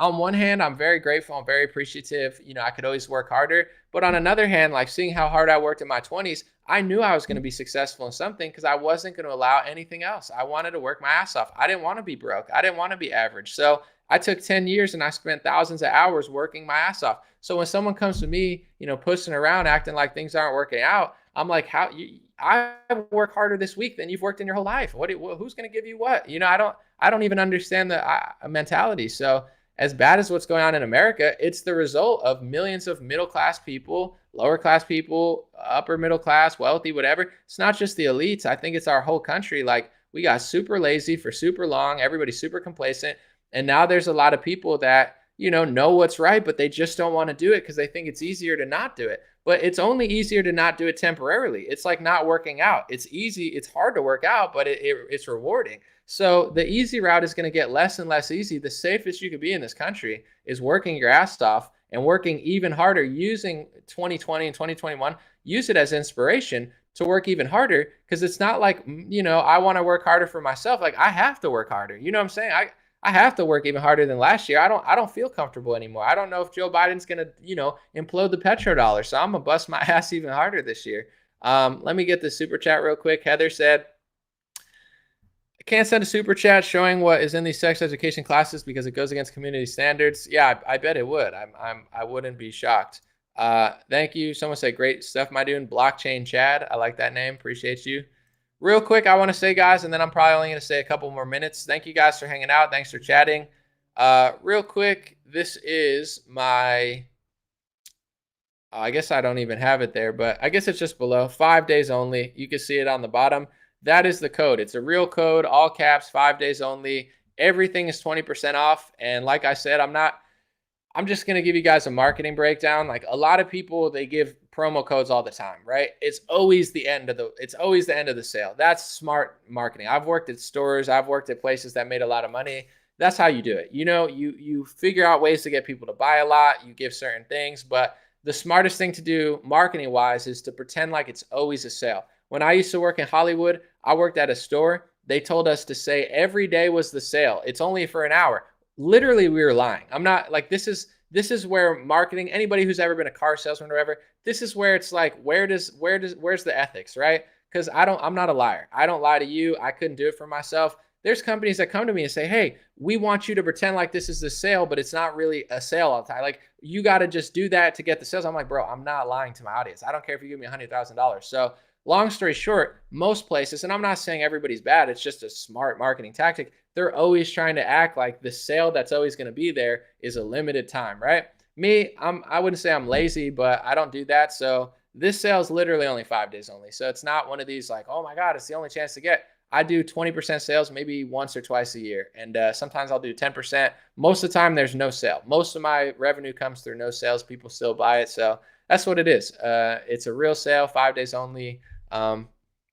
On one hand, I'm very grateful. I'm very appreciative. I could always work harder. But on another hand, like, seeing how hard I worked in my 20s, I knew I was going to be successful in something because I wasn't going to allow anything else. I wanted to work my ass off. I didn't want to be broke. I didn't want to be average. So I took 10 years and I spent thousands of hours working my ass off. So when someone comes to me, pushing around, acting like things aren't working out, I'm like, I work harder this week than you've worked in your whole life. Who's going to give you what? I don't even understand the mentality. So as bad as what's going on in America, it's the result of millions of middle class people, lower class people, upper middle class, wealthy, whatever. It's not just the elites. I think it's our whole country. Like, we got super lazy for super long. Everybody's super complacent. And now there's a lot of people that, know what's right, but they just don't want to do it because they think it's easier to not do it. But it's only easier to not do it temporarily. It's like not working out. It's easy. It's hard to work out, but it's rewarding. So the easy route is going to get less and less easy. The safest you could be in this country is working your ass off and working even harder, using 2020 and 2021, use it as inspiration to work even harder. Because it's not like, I want to work harder for myself. Like, I have to work harder. You know what I'm saying? I have to work even harder than last year. I don't feel comfortable anymore. I don't know if Joe Biden's going to, implode the petrodollar. So I'm going to bust my ass even harder this year. Let me get the super chat real quick. Heather said, I can't send a super chat showing what is in these sex education classes because it goes against community standards. Yeah, I bet it would. I wouldn't be shocked. Thank you. Someone said, great stuff, my dude. Blockchain Chad. I like that name. Appreciate you. Real quick, I want to say, guys, and then I'm probably only going to say a couple more minutes. Thank you guys for hanging out. Thanks for chatting. Real quick, this is my, I guess I don't even have it there, but I guess it's just below. 5 days only. You can see it on the bottom. That is the code. It's a real code, all caps, 5 days only. Everything is 20% off. And like I said, I'm just going to give you guys a marketing breakdown. Like, a lot of people, they give promo codes all the time, right? It's always the end of the sale. That's smart marketing. I've worked at stores. I've worked at places that made a lot of money. That's how you do it. You figure out ways to get people to buy a lot. You give certain things, but the smartest thing to do marketing wise is to pretend like it's always a sale. When I used to work in Hollywood, I worked at a store. They told us to say every day was the sale. It's only for an hour. Literally, we were lying. I'm not like, this is where marketing, anybody who's ever been a car salesman or whatever, this is where it's like, where's the ethics, right? Because I'm not a liar. I don't lie to you. I couldn't do it for myself. There's companies that come to me and say, hey, we want you to pretend like this is the sale, but it's not really a sale all the time. Like, you got to just do that to get the sales. I'm like, bro, I'm not lying to my audience. I don't care if you give me $100,000. So long story short, most places, and I'm not saying everybody's bad, it's just a smart marketing tactic. They're always trying to act like the sale that's always going to be there is a limited time, right? Me, I wouldn't say I'm lazy, but I don't do that. So this sale is literally only 5 days only. So it's not one of these like, oh my God, it's the only chance to get. I do 20% sales maybe once or twice a year. And sometimes I'll do 10%. Most of the time, there's no sale. Most of my revenue comes through no sales. People still buy it. So that's what it is. It's a real sale, 5 days only.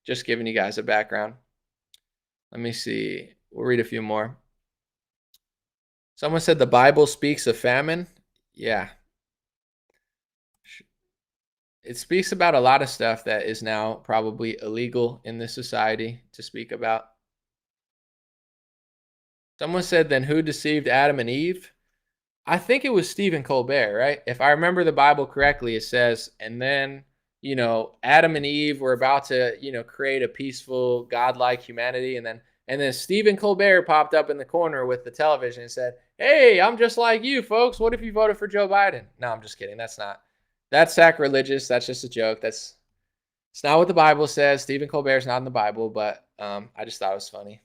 Just giving you guys a background. Let me see. We'll read a few more. Someone said the Bible speaks of famine. Yeah. It speaks about a lot of stuff that is now probably illegal in this society to speak about. Someone said, then who deceived Adam and Eve? I think it was Stephen Colbert, right? If I remember the Bible correctly, it says, and then, Adam and Eve were about to, create a peaceful, godlike humanity. And then Stephen Colbert popped up in the corner with the television and said, hey, I'm just like you, folks. What if you voted for Joe Biden? No, I'm just kidding. That's sacrilegious. That's just a joke. It's not what the Bible says. Stephen Colbert's not in the Bible, but I just thought it was funny.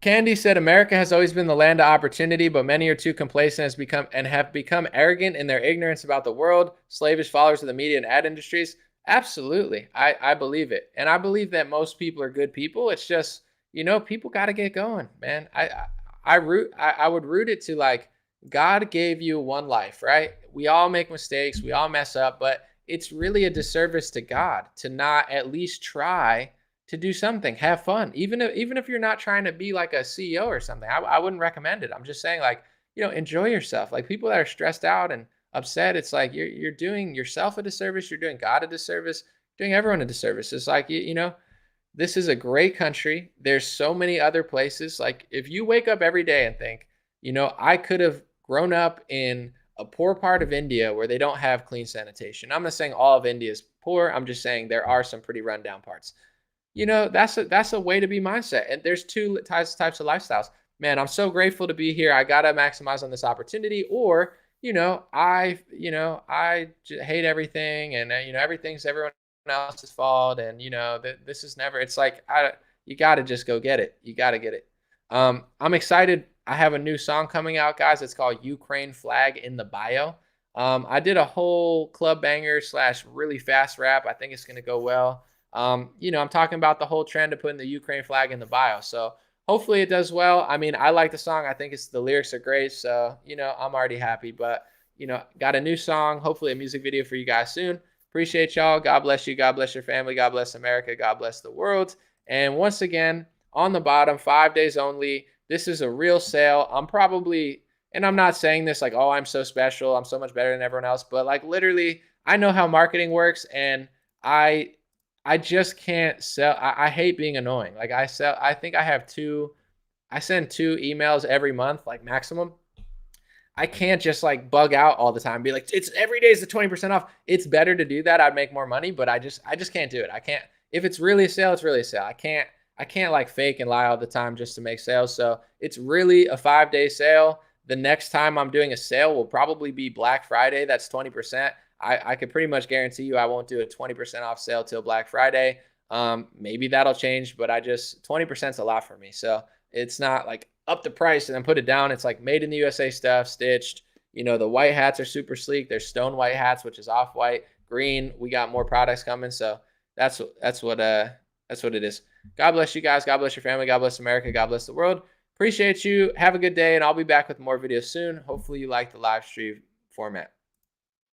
Candy said, America has always been the land of opportunity, but many are too complacent have become arrogant in their ignorance about the world, slavish followers of the media and ad industries. Absolutely. I believe it. And I believe that most people are good people. It's just, people got to get going, man. I would root it to like, God gave you one life, right? We all make mistakes. We all mess up, but it's really a disservice to God to not at least try to do something, have fun. Even if you're not trying to be like a CEO or something, I wouldn't recommend it. I'm just saying, like, enjoy yourself. Like, people that are stressed out and upset, it's like you're doing yourself a disservice, you're doing God a disservice, doing everyone a disservice. It's like, this is a great country. There's so many other places. Like, if you wake up every day and think, I could have grown up in a poor part of India where they don't have clean sanitation. I'm not saying all of India is poor. I'm just saying there are some pretty rundown parts. That's a way to be mindset. And there's two types of lifestyles. Man, I'm so grateful to be here. I gotta maximize on this opportunity. Or, I hate everything, and everything's everyone else's fault, and this is never. It's like you gotta just go get it. You gotta get it. I'm excited. I have a new song coming out, guys. It's called Ukraine Flag in the Bio. I did a whole club banger / really fast rap. I think it's gonna go well. I'm talking about the whole trend of putting the Ukraine flag in the bio. So hopefully it does well. I mean, I like the song. I think the lyrics are great. So, I'm already happy, but, got a new song, hopefully a music video for you guys soon. Appreciate y'all. God bless you. God bless your family. God bless America. God bless the world. And once again, on the bottom, 5 days only. This is a real sale. And I'm not saying this like, oh, I'm so special, I'm so much better than everyone else, but like literally, I know how marketing works, and I just can't sell. I hate being annoying. Like I think I send 2 emails every month, like maximum. I can't just like bug out all the time, be like, it's every day is the 20% off. It's better to do that. I'd make more money, but I just can't do it. I can't, if it's really a sale, it's really a sale. I can't like fake and lie all the time just to make sales. So it's really a 5-day sale. The next time I'm doing a sale will probably be Black Friday. That's 20%. I could pretty much guarantee you I won't do a 20% off sale till Black Friday. Maybe that'll change, but 20% is a lot for me. So it's not like up the price and then put it down. It's like made in the USA stuff, stitched. The white hats are super sleek. There's stone white hats, which is off-white, green. We got more products coming. So that's what it is. God bless you guys. God bless your family. God bless America. God bless the world. Appreciate you. Have a good day, and I'll be back with more videos soon. Hopefully you like the live stream format.